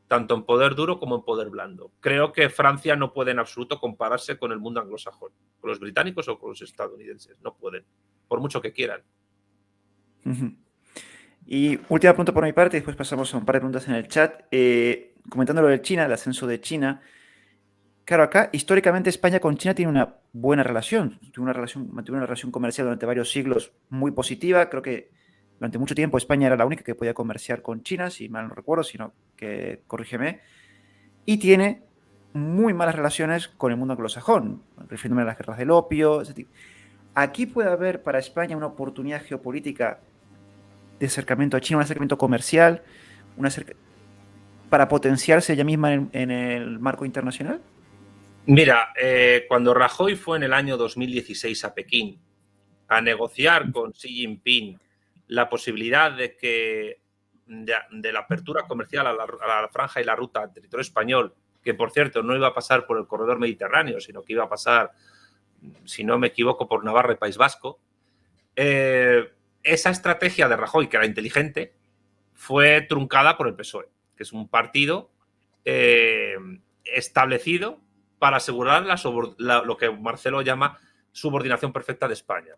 [SPEAKER 2] tanto en poder duro como en poder blando. Creo que Francia no puede en absoluto compararse con el mundo anglosajón, con los británicos o con los estadounidenses, no pueden, por mucho que quieran.
[SPEAKER 3] Y última pregunta por mi parte, después pasamos a un par de preguntas en el chat. Comentando lo de China, el ascenso de China. Claro, acá históricamente España con China tiene una buena relación. Mantuvo una relación comercial durante varios siglos muy positiva. Creo que durante mucho tiempo España era la única que podía comerciar con China, si mal no recuerdo, sino que corrígeme. Y tiene muy malas relaciones con el mundo anglosajón, refiriéndome a las guerras del opio, ese tipo. Aquí puede haber para España una oportunidad geopolítica de acercamiento a China, un acercamiento comercial, para potenciarse ella misma en el marco internacional.
[SPEAKER 2] Mira, cuando Rajoy fue en el año 2016 a Pekín a negociar con Xi Jinping la posibilidad de la apertura comercial a la franja y la ruta al territorio español, que por cierto no iba a pasar por el corredor mediterráneo, sino que iba a pasar, si no me equivoco, por Navarra y País Vasco, esa estrategia de Rajoy, que era inteligente, fue truncada por el PSOE, que es un partido establecido para asegurar lo que Marcelo llama subordinación perfecta de España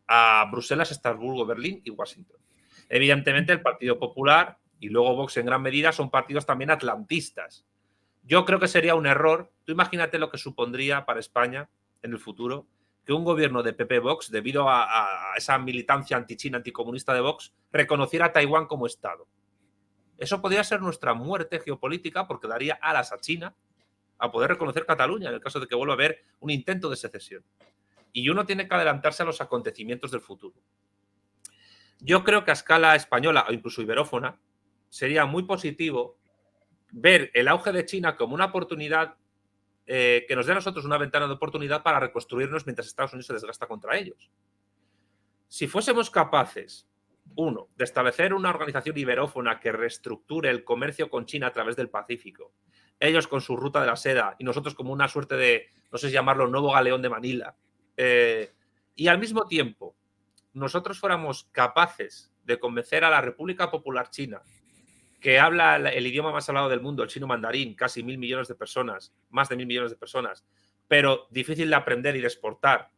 [SPEAKER 2] a Bruselas, Estrasburgo, Berlín y Washington. Evidentemente, el Partido Popular y luego Vox en gran medida son partidos también atlantistas. Yo creo que sería un error. Tú imagínate lo que supondría para España en el futuro que un gobierno de PP-Vox, debido a esa militancia antichina, anticomunista de Vox, reconociera a Taiwán como Estado. Eso podría ser nuestra muerte geopolítica porque daría alas a China a poder reconocer Cataluña en el caso de que vuelva a haber un intento de secesión. Y uno tiene que adelantarse a los acontecimientos del futuro. Yo creo que a escala española o incluso iberófona sería muy positivo ver el auge de China como una oportunidad que nos dé a nosotros una ventana de oportunidad para reconstruirnos mientras Estados Unidos se desgasta contra ellos. Si fuésemos capaces, uno, de establecer una organización iberófona que reestructure el comercio con China a través del Pacífico, ellos con su ruta de la seda y nosotros como una suerte de, no sé si llamarlo, nuevo galeón de Manila, y al mismo tiempo nosotros fuéramos capaces de convencer a la República Popular China, que habla el idioma más hablado del mundo, el chino mandarín, casi 1.000 millones de personas, más de 1.000 millones de personas, pero difícil de aprender y de exportar,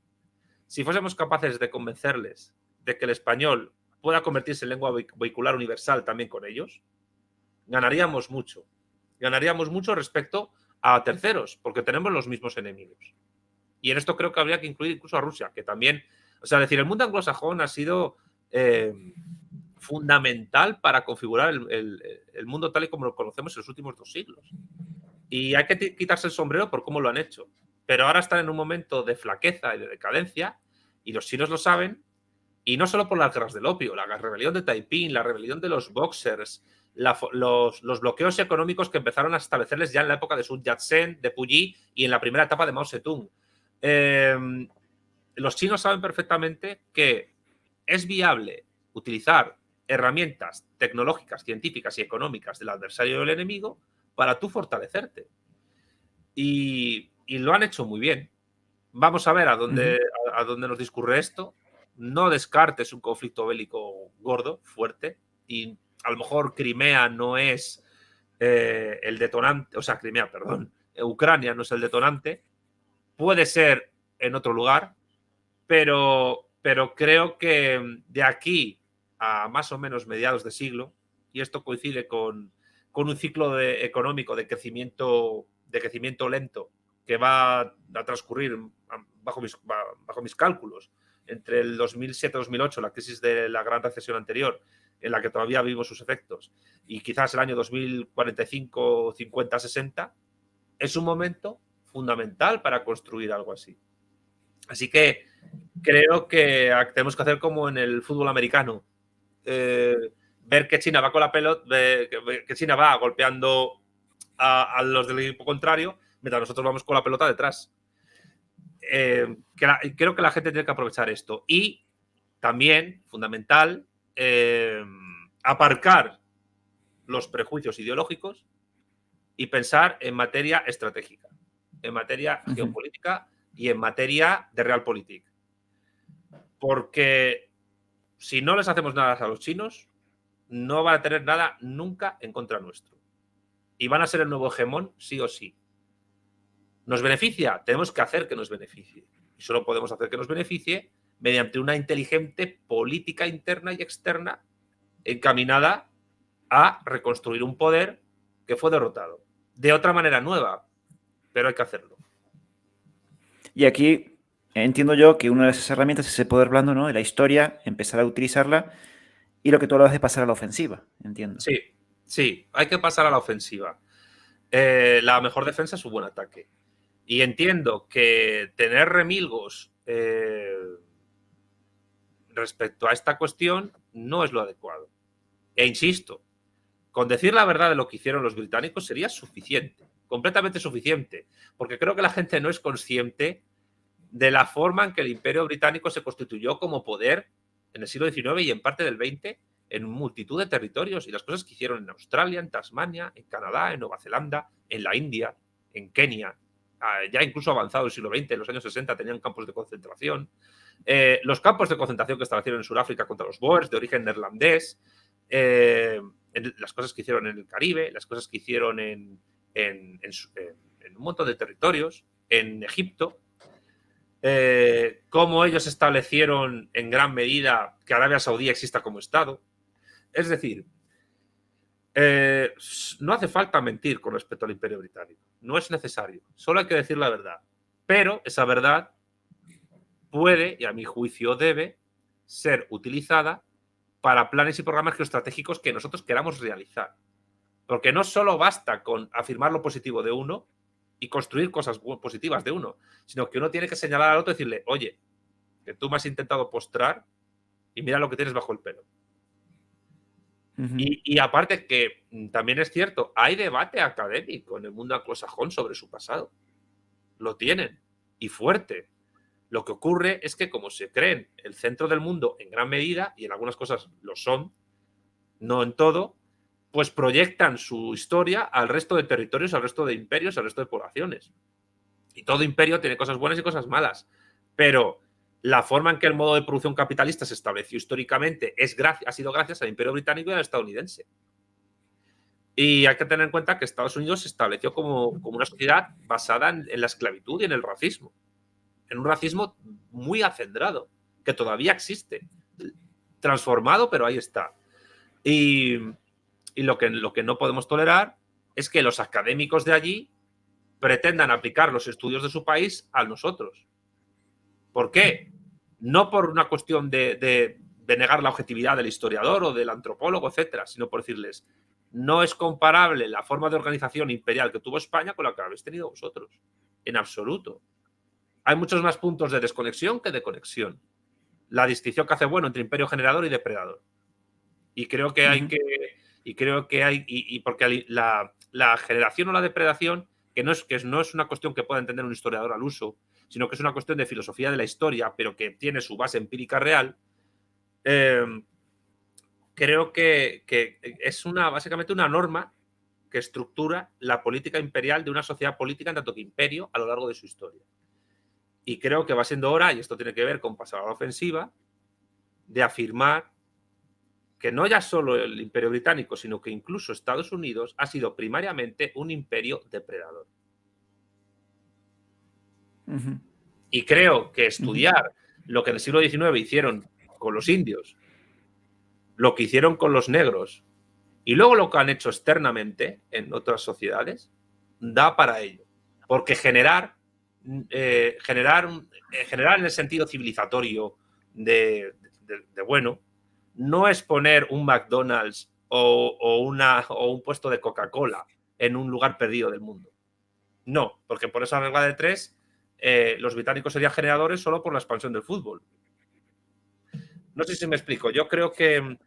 [SPEAKER 2] si fuésemos capaces de convencerles de que el español pueda convertirse en lengua vehicular universal también con ellos, ganaríamos mucho. Ganaríamos mucho respecto a terceros, porque tenemos los mismos enemigos. Y en esto creo que habría que incluir incluso a Rusia, que también, o sea, decir, el mundo anglosajón ha sido fundamental para configurar el mundo tal y como lo conocemos en los últimos 2 siglos. Y hay que quitarse el sombrero por cómo lo han hecho. Pero ahora están en un momento de flaqueza y de decadencia, y los chinos lo saben, y no solo por las guerras del opio, la rebelión de Taiping, la rebelión de los Boxers, los bloqueos económicos que empezaron a establecerles ya en la época de Sun Yat-sen, de Puyi y en la primera etapa de Mao Zedong. Los chinos saben perfectamente que es viable utilizar herramientas tecnológicas, científicas y económicas del adversario o del enemigo para tú fortalecerte. Y lo han hecho muy bien. Vamos a ver a dónde nos discurre esto. No descartes un conflicto bélico gordo, fuerte, y a lo mejor Crimea no es el detonante, o sea, Crimea, perdón, Ucrania no es el detonante, puede ser en otro lugar, pero creo que de aquí a más o menos mediados de siglo, y esto coincide con un ciclo económico de crecimiento lento que va a transcurrir bajo mis cálculos entre el 2007-2008, la crisis de la gran recesión anterior, en la que todavía vivimos sus efectos, y quizás el año 2045, 50, 60, es un momento fundamental para construir algo así. Así que creo que tenemos que hacer como en el fútbol americano. Ver que China va con la pelota, que China va golpeando a los del equipo contrario, mientras nosotros vamos con la pelota detrás. Creo que la gente tiene que aprovechar esto. Y también, fundamental, aparcar los prejuicios ideológicos y pensar en materia estratégica, en materia geopolítica y en materia de realpolitik. Porque si no les hacemos nada a los chinos, no van a tener nada nunca en contra nuestro. Y van a ser el nuevo hegemón sí o sí. ¿Nos beneficia? Tenemos que hacer que nos beneficie. Y solo podemos hacer que nos beneficie mediante una inteligente política interna y externa encaminada a reconstruir un poder que fue derrotado. De otra manera nueva, pero hay que hacerlo.
[SPEAKER 3] Y aquí entiendo yo que una de esas herramientas es ese poder blando, ¿no? De la historia, empezar a utilizarla, y lo que tú hablabas de pasar a la ofensiva, entiendo.
[SPEAKER 2] Sí, hay que pasar a la ofensiva. La mejor defensa es un buen ataque. Y entiendo que tener remilgos respecto a esta cuestión no es lo adecuado. E insisto, con decir la verdad de lo que hicieron los británicos sería suficiente, completamente suficiente, porque creo que la gente no es consciente de la forma en que el Imperio Británico se constituyó como poder en el siglo XIX y en parte del XX en multitud de territorios, y las cosas que hicieron en Australia, en Tasmania, en Canadá, en Nueva Zelanda, en la India, en Kenia, ya incluso avanzado el siglo XX, en los años 60 tenían campos de concentración. Los campos de concentración que establecieron en Sudáfrica contra los Boers de origen neerlandés, las cosas que hicieron en el Caribe, las cosas que hicieron en un montón de territorios, en Egipto, cómo ellos establecieron en gran medida que Arabia Saudí exista como Estado. Es decir, no hace falta mentir con respecto al Imperio Británico. No es necesario. Solo hay que decir la verdad. Pero esa verdad puede, y a mi juicio debe, ser utilizada para planes y programas geoestratégicos que nosotros queramos realizar. Porque no solo basta con afirmar lo positivo de uno y construir cosas positivas de uno, sino que uno tiene que señalar al otro y decirle, oye, que tú me has intentado postrar y mira lo que tienes bajo el pelo. Y aparte que también es cierto, hay debate académico en el mundo anglosajón sobre su pasado. Lo tienen, y fuerte. Lo que ocurre es que como se creen el centro del mundo en gran medida, y en algunas cosas lo son, no en todo, pues proyectan su historia al resto de territorios, al resto de imperios, al resto de poblaciones. Y todo imperio tiene cosas buenas y cosas malas. Pero la forma en que el modo de producción capitalista se estableció históricamente ha sido gracias al Imperio Británico y al estadounidense. Y hay que tener en cuenta que Estados Unidos se estableció como una sociedad basada en la esclavitud y en el racismo. En un racismo muy acendrado, que todavía existe. Transformado, pero ahí está. Y lo que no podemos tolerar es que los académicos de allí pretendan aplicar los estudios de su país a nosotros. ¿Por qué? No por una cuestión de negar la objetividad del historiador o del antropólogo, etcétera, sino por decirles, no es comparable la forma de organización imperial que tuvo España con la que habéis tenido vosotros. En absoluto. Hay muchos más puntos de desconexión que de conexión. La distinción que hace bueno entre imperio generador y depredador. Y creo que hay porque la generación o la depredación, que no es una cuestión que pueda entender un historiador al uso, sino que es una cuestión de filosofía de la historia, pero que tiene su base empírica real, creo que es básicamente una norma que estructura la política imperial de una sociedad política en tanto que imperio a lo largo de su historia. Y creo que va siendo hora, y esto tiene que ver con pasar a la ofensiva, de afirmar que no ya solo el Imperio Británico, sino que incluso Estados Unidos ha sido primariamente un imperio depredador. Y creo que estudiar lo que en el siglo XIX hicieron con los indios, lo que hicieron con los negros y luego lo que han hecho externamente en otras sociedades, da para ello. Porque generar en el sentido civilizatorio de bueno, no es poner un McDonald's o un puesto de Coca-Cola en un lugar perdido del mundo. No, porque por esa regla de 3, los británicos serían generadores solo por la expansión del fútbol. No sé si me explico. Yo creo que,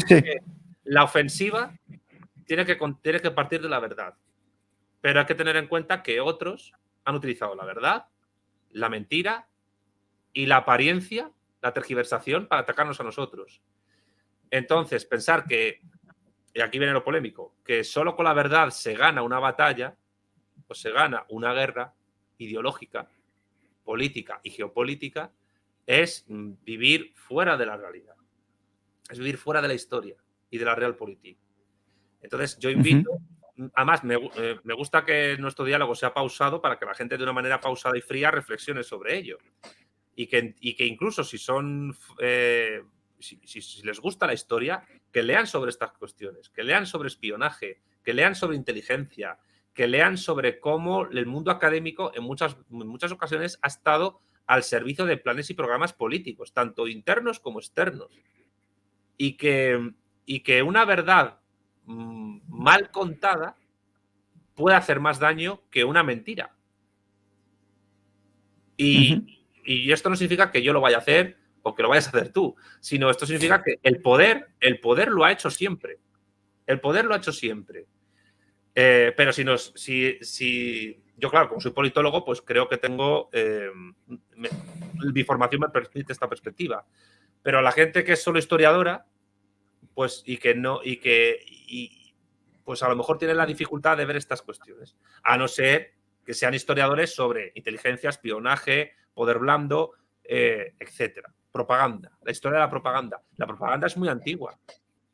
[SPEAKER 2] que la ofensiva tiene que partir de la verdad. Pero hay que tener en cuenta que otros han utilizado la verdad, la mentira y la apariencia, la tergiversación para atacarnos a nosotros. Entonces, pensar que, y aquí viene lo polémico, que solo con la verdad se gana una batalla o se gana una guerra ideológica, política y geopolítica, es vivir fuera de la realidad. Es vivir fuera de la historia y de la realpolitik. Entonces, yo invito, además, me gusta que nuestro diálogo sea pausado para que la gente de una manera pausada y fría reflexione sobre ello. Y que incluso si son si les gusta la historia, que lean sobre estas cuestiones, que lean sobre espionaje, que lean sobre inteligencia, que lean sobre cómo el mundo académico en muchas ocasiones ha estado al servicio de planes y programas políticos, tanto internos como externos. Y que una verdad mal contada puede hacer más daño que una mentira. Y esto no significa que yo lo vaya a hacer o que lo vayas a hacer tú, sino esto significa que el poder lo ha hecho siempre. El poder lo ha hecho siempre. Pero yo, claro, como soy politólogo, pues creo que tengo mi formación me permite esta perspectiva. Pero la gente que es solo historiadora, pues pues a lo mejor tiene la dificultad de ver estas cuestiones, a no ser que sean historiadores sobre inteligencia, espionaje, poder blando, etcétera. Propaganda, la historia de la propaganda. La propaganda es muy antigua,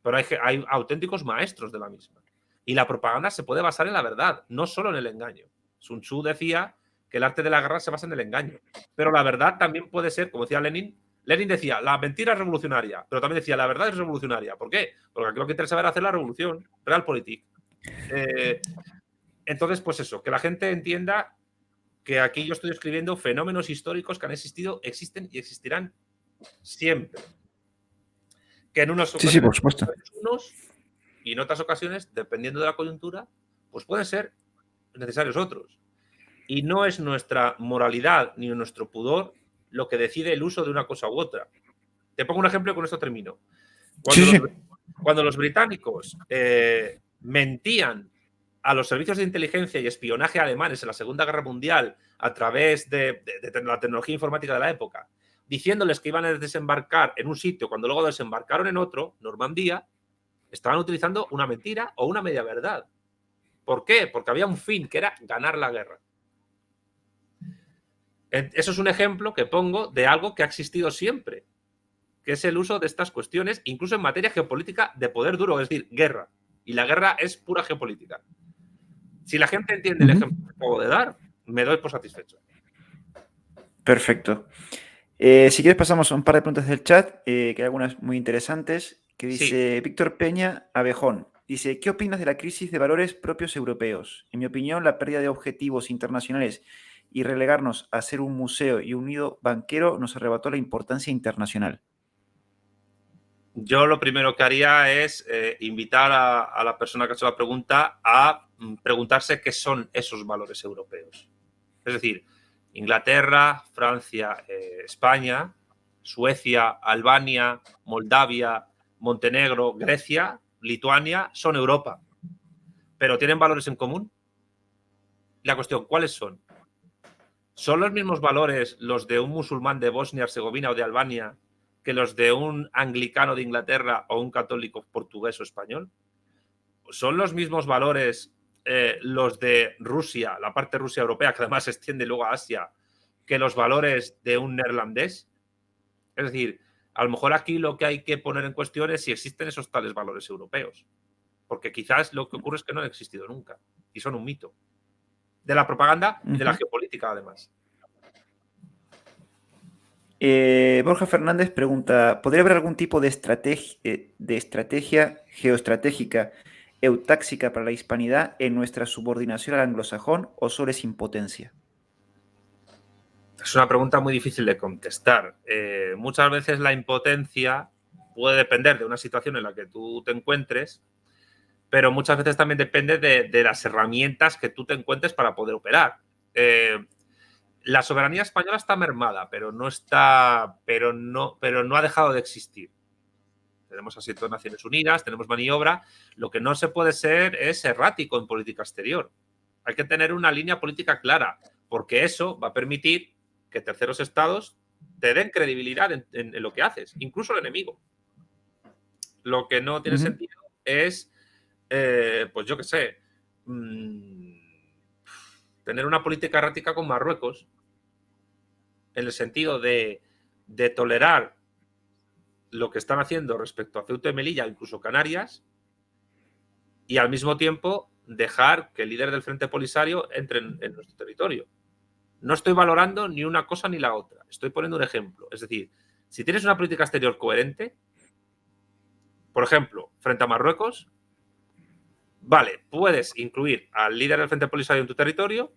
[SPEAKER 2] pero hay auténticos maestros de la misma. Y la propaganda se puede basar en la verdad, no solo en el engaño. Sun Tzu decía que el arte de la guerra se basa en el engaño. Pero la verdad también puede ser, como decía Lenin, decía, la mentira es revolucionaria, pero también decía, la verdad es revolucionaria. ¿Por qué? Porque aquí lo que interesa era hacer la revolución, realpolitik. Entonces, pues eso, que la gente entienda que aquí yo estoy escribiendo fenómenos históricos que han existido, existen y existirán siempre. Que en unos ocasiones,
[SPEAKER 3] sí, por supuesto.
[SPEAKER 2] Y en otras ocasiones, dependiendo de la coyuntura, pues pueden ser necesarios otros. Y no es nuestra moralidad ni nuestro pudor lo que decide el uso de una cosa u otra. Te pongo un ejemplo y con esto termino. Cuando los británicos mentían a los servicios de inteligencia y espionaje alemanes en la Segunda Guerra Mundial a través de la tecnología informática de la época, diciéndoles que iban a desembarcar en un sitio cuando luego desembarcaron en otro, Normandía, estaban utilizando una mentira o una media verdad. ¿Por qué? Porque había un fin, que era ganar la guerra. Eso es un ejemplo que pongo de algo que ha existido siempre, que es el uso de estas cuestiones, incluso en materia geopolítica de poder duro, es decir, guerra. Y la guerra es pura geopolítica. Si la gente entiende el ejemplo que acabo de dar, me doy por satisfecho.
[SPEAKER 3] Perfecto. Si quieres pasamos a un par de preguntas del chat, que hay algunas muy interesantes, que dice
[SPEAKER 2] Sí.
[SPEAKER 3] Víctor Peña Abejón. Dice, ¿qué opinas de la crisis de valores propios europeos? En mi opinión, la pérdida de objetivos internacionales y relegarnos a ser un museo y un nido banquero nos arrebató la importancia internacional.
[SPEAKER 2] Yo lo primero que haría es invitar a la persona que ha hecho la pregunta a preguntarse qué son esos valores europeos. Es decir, Inglaterra, Francia, España, Suecia, Albania, Moldavia, Montenegro, Grecia, Lituania, son Europa. Pero ¿tienen valores en común? La cuestión, ¿cuáles son? ¿Son los mismos valores los de un musulmán de Bosnia, Herzegovina o de Albania que los de un anglicano de Inglaterra o un católico portugués o español? ¿Son los mismos valores los de Rusia, la parte de Rusia europea, que además se extiende luego a Asia, que los valores de un neerlandés? Es decir, a lo mejor aquí lo que hay que poner en cuestión es si existen esos tales valores europeos. Porque quizás lo que ocurre es que no han existido nunca y son un mito. De la propaganda y de la geopolítica, además.
[SPEAKER 3] Borja Fernández pregunta, ¿podría haber algún tipo de estrategia geoestratégica eutáxica para la hispanidad en nuestra subordinación al anglosajón o solo es impotencia?
[SPEAKER 2] Es una pregunta muy difícil de contestar. Muchas veces la impotencia puede depender de una situación en la que tú te encuentres, pero muchas veces también depende de las herramientas que tú te encuentres para poder operar. La soberanía española está mermada, pero no ha dejado de existir. Tenemos asiento en Naciones Unidas, tenemos maniobra. Lo que no se puede ser es errático en política exterior. Hay que tener una línea política clara, porque eso va a permitir que terceros estados te den credibilidad en lo que haces, incluso el enemigo. Lo que no tiene sentido es, pues yo qué sé, tener una política errática con Marruecos, en el sentido de tolerar lo que están haciendo respecto a Ceuta y Melilla, incluso Canarias, y al mismo tiempo dejar que el líder del Frente Polisario entre en nuestro territorio. No estoy valorando ni una cosa ni la otra. Estoy poniendo un ejemplo. Es decir, si tienes una política exterior coherente, por ejemplo, frente a Marruecos, vale, puedes incluir al líder del Frente Polisario en tu territorio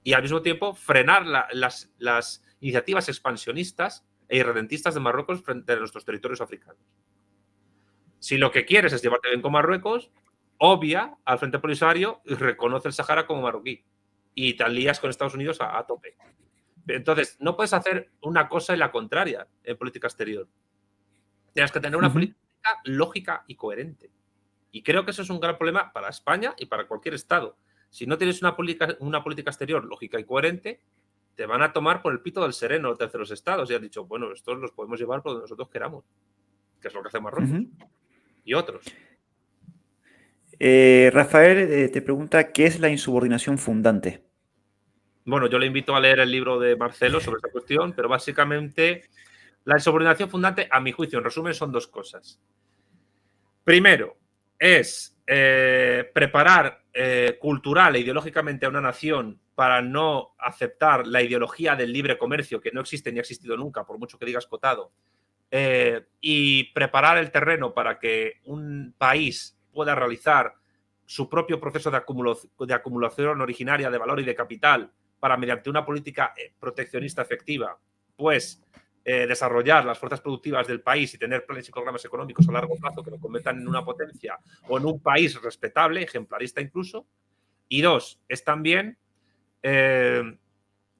[SPEAKER 2] y al mismo tiempo frenar las iniciativas expansionistas e irredentistas de Marruecos frente a nuestros territorios africanos. Si lo que quieres es llevarte bien con Marruecos, obvia al Frente Polisario y reconoce el Sahara como marroquí. Y te alías con Estados Unidos a tope. Entonces, no puedes hacer una cosa y la contraria en política exterior. Tienes que tener una política lógica y coherente. Y creo que eso es un gran problema para España y para cualquier Estado. Si no tienes una política exterior lógica y coherente, te van a tomar por el pito del sereno los terceros estados y han dicho, bueno, estos los podemos llevar por donde nosotros queramos, que es lo que hace Marruecos y otros.
[SPEAKER 3] Rafael te pregunta, ¿qué es la insubordinación fundante?
[SPEAKER 2] Bueno, yo le invito a leer el libro de Marcelo sobre esta cuestión, pero básicamente la insubordinación fundante, a mi juicio, en resumen, son dos cosas. Primero, es preparar cultural e ideológicamente a una nación para no aceptar la ideología del libre comercio, que no existe ni ha existido nunca, por mucho que digas cotado, y preparar el terreno para que un país pueda realizar su propio proceso de acumulación originaria de valor y de capital para, mediante una política proteccionista efectiva, pues desarrollar las fuerzas productivas del país y tener planes y programas económicos a largo plazo que lo conviertan en una potencia o en un país respetable, ejemplarista incluso. Y dos, es también,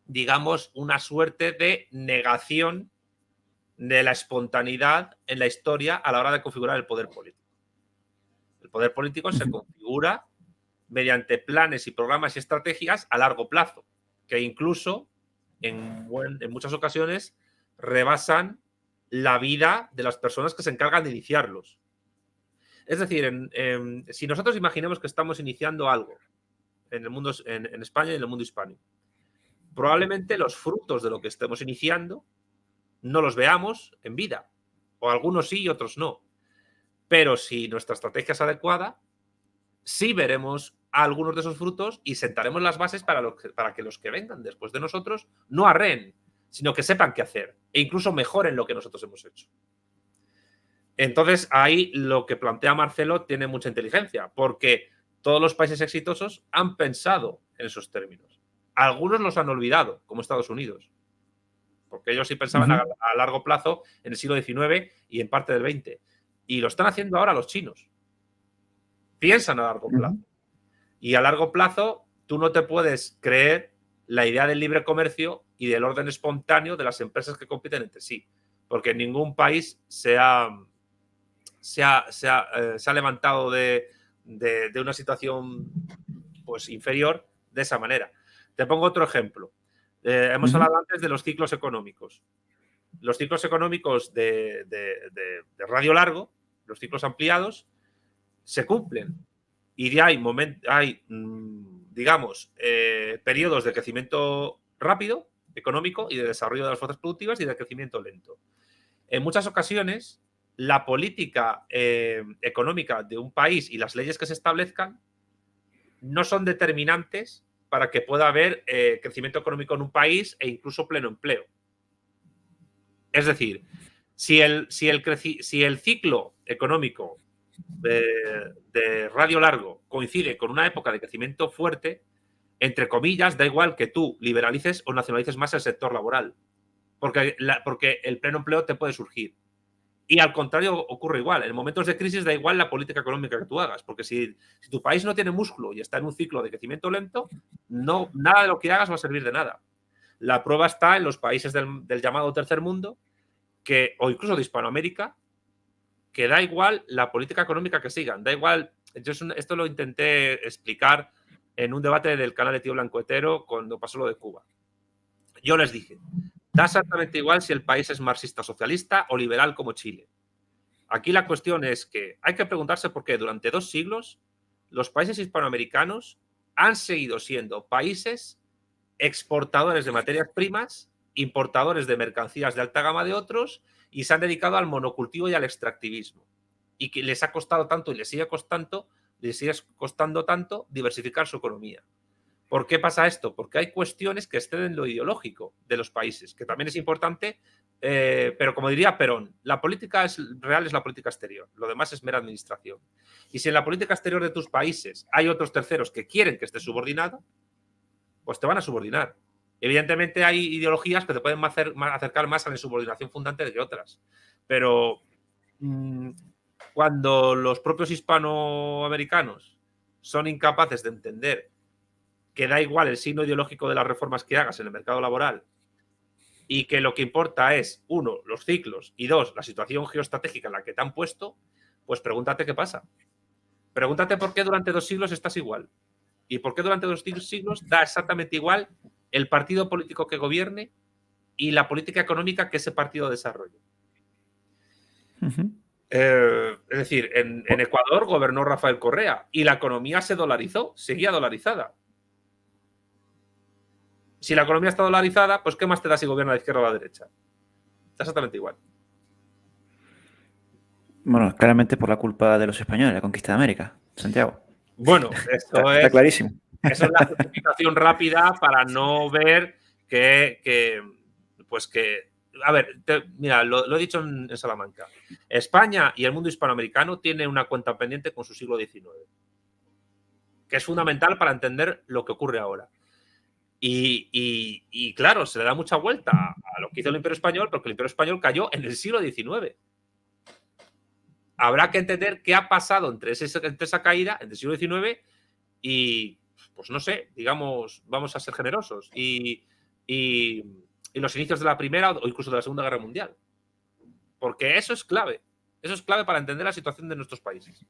[SPEAKER 2] digamos, una suerte de negación de la espontaneidad en la historia a la hora de configurar el poder político. El poder político se configura mediante planes y programas y estrategias a largo plazo, que incluso en muchas ocasiones rebasan la vida de las personas que se encargan de iniciarlos. Es decir, si nosotros imaginemos que estamos iniciando algo en el mundo, en España y en el mundo hispánico, probablemente los frutos de lo que estemos iniciando no los veamos en vida. O algunos sí y otros no. Pero si nuestra estrategia es adecuada, sí veremos algunos de esos frutos y sentaremos las bases para que los que vengan después de nosotros no arreen, sino que sepan qué hacer e incluso mejoren lo que nosotros hemos hecho. Entonces, ahí lo que plantea Marcelo tiene mucha inteligencia, porque todos los países exitosos han pensado en esos términos. Algunos los han olvidado, como Estados Unidos, porque ellos sí pensaban a largo plazo en el siglo XIX y en parte del XX. Y lo están haciendo ahora los chinos. Piensan a largo plazo. Y a largo plazo, tú no te puedes creer la idea del libre comercio y del orden espontáneo de las empresas que compiten entre sí, porque ningún país se ha levantado de una situación pues inferior de esa manera. Te pongo otro ejemplo. Hemos hablado antes de los ciclos económicos. Los ciclos económicos de radio largo, los ciclos ampliados, se cumplen. Y hay digamos, periodos de crecimiento rápido, económico, y de desarrollo de las fuerzas productivas y de crecimiento lento. En muchas ocasiones, la política económica de un país y las leyes que se establezcan no son determinantes para que pueda haber crecimiento económico en un país e incluso pleno empleo. Es decir, si el ciclo económico de radio largo coincide con una época de crecimiento fuerte, entre comillas, da igual que tú liberalices o nacionalices más el sector laboral, porque el pleno empleo te puede surgir. Y al contrario ocurre igual. En momentos de crisis da igual la política económica que tú hagas, porque si tu país no tiene músculo y está en un ciclo de crecimiento lento, nada de lo que hagas va a servir de nada. La prueba está en los países del llamado tercer mundo, o incluso de Hispanoamérica, que da igual la política económica que sigan, da igual. Esto lo intenté explicar en un debate del canal de Tío Blancoetero cuando pasó lo de Cuba. Yo les dije, da exactamente igual si el país es marxista socialista o liberal como Chile. Aquí la cuestión es que hay que preguntarse por qué durante 2 siglos los países hispanoamericanos han seguido siendo países exportadores de materias primas, importadores de mercancías de alta gama de otros, y se han dedicado al monocultivo y al extractivismo. Y que les ha costado tanto y les sigue costando tanto diversificar su economía. ¿Por qué pasa esto? Porque hay cuestiones que exceden lo ideológico de los países, que también es importante, pero como diría Perón, la política real es la política exterior, lo demás es mera administración. Y si en la política exterior de tus países hay otros terceros que quieren que estés subordinado, pues te van a subordinar. Evidentemente hay ideologías que te pueden acercar más a la subordinación fundante que otras, pero cuando los propios hispanoamericanos son incapaces de entender que da igual el signo ideológico de las reformas que hagas en el mercado laboral y que lo que importa es, 1, los ciclos y 2, la situación geoestratégica en la que te han puesto, pues pregúntate qué pasa. Pregúntate por qué durante 2 siglos estás igual y por qué durante 2 siglos da exactamente igual el partido político que gobierne y la política económica que ese partido desarrolle. Es decir, en Ecuador gobernó Rafael Correa y la economía se dolarizó, seguía dolarizada. Si la economía está dolarizada, pues ¿qué más te da si gobierna la izquierda o la derecha? Está exactamente igual.
[SPEAKER 3] Bueno, claramente por la culpa de los españoles, la conquista de América, Santiago.
[SPEAKER 2] Bueno,
[SPEAKER 3] está clarísimo.
[SPEAKER 2] Eso es la justificación rápida para no ver a ver, mira, lo he dicho en Salamanca. España y el mundo hispanoamericano tienen una cuenta pendiente con su siglo XIX, que es fundamental para entender lo que ocurre ahora. Y claro, se le da mucha vuelta a lo que hizo el Imperio Español, porque el Imperio Español cayó en el siglo XIX. Habrá que entender qué ha pasado entre esa caída, entre el siglo XIX y, pues no sé, digamos, vamos a ser generosos, y los inicios de la Primera o incluso de la Segunda Guerra Mundial. Porque eso es clave. Eso es clave para entender la situación de nuestros países.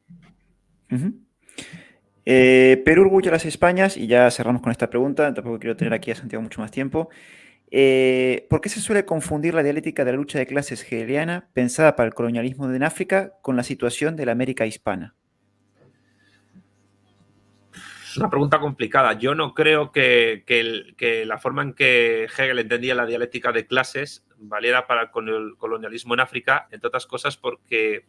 [SPEAKER 3] Perú, orgullo a las Españas, y ya cerramos con esta pregunta, tampoco quiero tener aquí a Santiago mucho más tiempo. ¿Por qué se suele confundir la dialéctica de la lucha de clases hegeliana pensada para el colonialismo en África con la situación de la América hispana?
[SPEAKER 2] Es una pregunta complicada. Yo no creo que la forma en que Hegel entendía la dialéctica de clases valiera para el colonialismo en África, entre otras cosas porque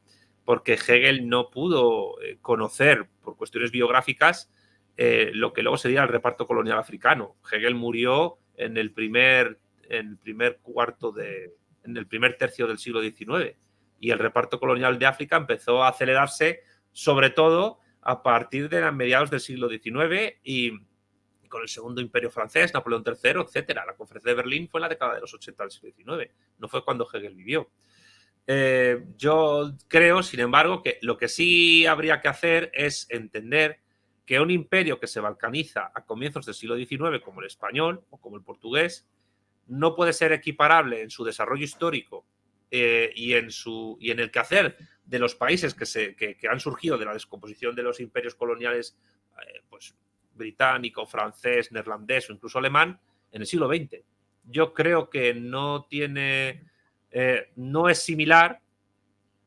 [SPEAKER 2] Hegel no pudo conocer, por cuestiones biográficas, lo que luego sería el reparto colonial africano. Hegel murió en el primer tercio del siglo XIX, y el reparto colonial de África empezó a acelerarse, sobre todo a partir de mediados del siglo XIX y con el Segundo Imperio Francés, Napoleón III, etcétera. La Conferencia de Berlín fue en la década de los 80 del siglo XIX, no fue cuando Hegel vivió. Yo creo, sin embargo, que lo que sí habría que hacer es entender que un imperio que se balcaniza a comienzos del siglo XIX, como el español o como el portugués, no puede ser equiparable en su desarrollo histórico y en el quehacer de los países que han surgido de la descomposición de los imperios coloniales, pues británico, francés, neerlandés o incluso alemán, en el siglo XX. Yo creo que no es similar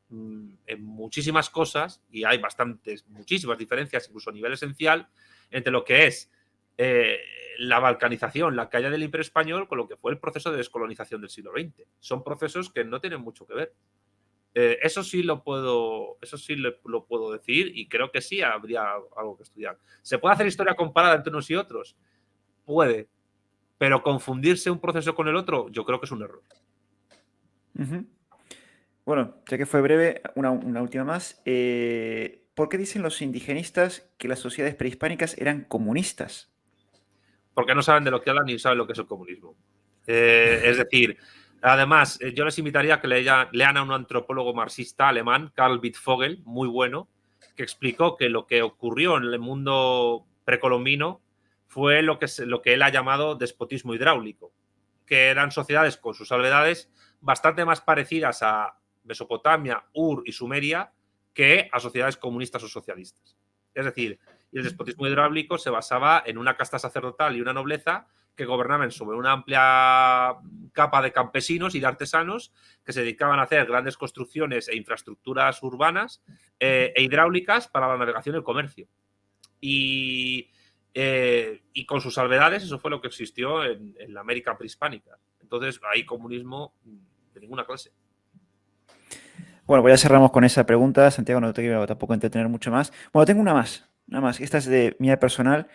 [SPEAKER 2] en muchísimas cosas, y hay muchísimas diferencias, incluso a nivel esencial, entre lo que es la balcanización, la caída del Imperio Español, con lo que fue el proceso de descolonización del siglo XX. Son procesos que no tienen mucho que ver. Eso sí lo puedo decir, y creo que sí habría algo que estudiar. ¿Se puede hacer historia comparada entre unos y otros? Puede, pero confundirse un proceso con el otro, yo creo que es un error.
[SPEAKER 3] Bueno, ya que fue breve, una última más. ¿Por qué dicen los indigenistas que las sociedades prehispánicas eran comunistas?
[SPEAKER 2] Porque no saben de lo que hablan ni saben lo que es el comunismo. Es decir, además, yo les invitaría a que lean a un antropólogo marxista alemán, Karl Wittfogel, muy bueno, que explicó que lo que ocurrió en el mundo precolombino fue lo que él ha llamado despotismo hidráulico, que eran sociedades con sus salvedades bastante más parecidas a Mesopotamia, Ur y Sumeria que a sociedades comunistas o socialistas. Es decir, el despotismo hidráulico se basaba en una casta sacerdotal y una nobleza que gobernaban sobre una amplia capa de campesinos y de artesanos que se dedicaban a hacer grandes construcciones e infraestructuras urbanas e hidráulicas para la navegación y el comercio. Y con sus salvedades, eso fue lo que existió en la América prehispánica. Entonces, hay comunismo de ninguna clase.
[SPEAKER 3] Bueno, pues ya cerramos con esa pregunta. Santiago, no te quiero tampoco entretener mucho más. Bueno, tengo una más. Esta es de mía personal.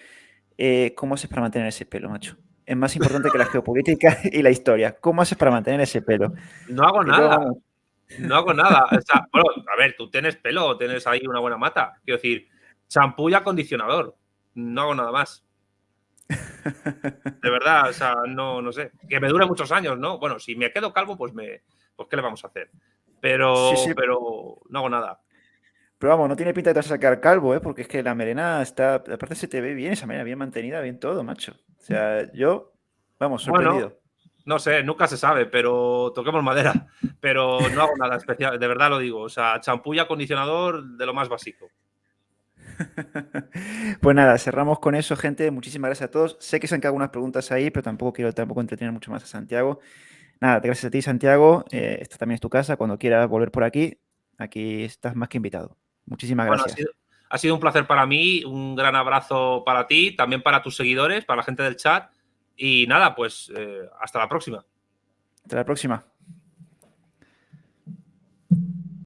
[SPEAKER 3] ¿Cómo haces para mantener ese pelo, macho? Es más importante que la geopolítica y la historia. ¿Cómo haces para mantener ese pelo?
[SPEAKER 2] No hago
[SPEAKER 3] Que yo,
[SPEAKER 2] nada.
[SPEAKER 3] vamos,
[SPEAKER 2] No hago nada. O sea, bueno, a ver, tú tienes pelo, tienes ahí una buena mata. Quiero decir, champú y acondicionador. No hago nada más. De verdad, o sea, no sé. Que me dure muchos años, ¿no? Bueno, si me quedo calvo, pues ¿qué le vamos a hacer?
[SPEAKER 3] sí,
[SPEAKER 2] Pero no hago nada.
[SPEAKER 3] pero vamos, no tiene pinta de te vas a sacar calvo, ¿eh? Porque es que la melena está, aparte se te ve bien esa melena, bien mantenida, bien todo, macho. O sea, yo, vamos,
[SPEAKER 2] Bueno,
[SPEAKER 3] sorprendido.
[SPEAKER 2] no sé, nunca se sabe, pero toquemos madera. Pero no hago nada especial, de verdad lo digo. O sea, champú y acondicionador de lo más básico.
[SPEAKER 3] Pues nada, cerramos con eso, gente. Muchísimas gracias a todos. Sé que se han quedado algunas preguntas ahí, pero tampoco quiero entretener mucho más a Santiago. Nada, gracias a ti, Santiago. Esta también es tu casa. Cuando quieras volver por aquí, aquí estás más que invitado. Muchísimas
[SPEAKER 2] Bueno,
[SPEAKER 3] gracias.
[SPEAKER 2] ha sido un placer para mí, un gran abrazo para ti, también para tus seguidores, para la gente del chat. Y nada, pues hasta la próxima.
[SPEAKER 3] Hasta la próxima.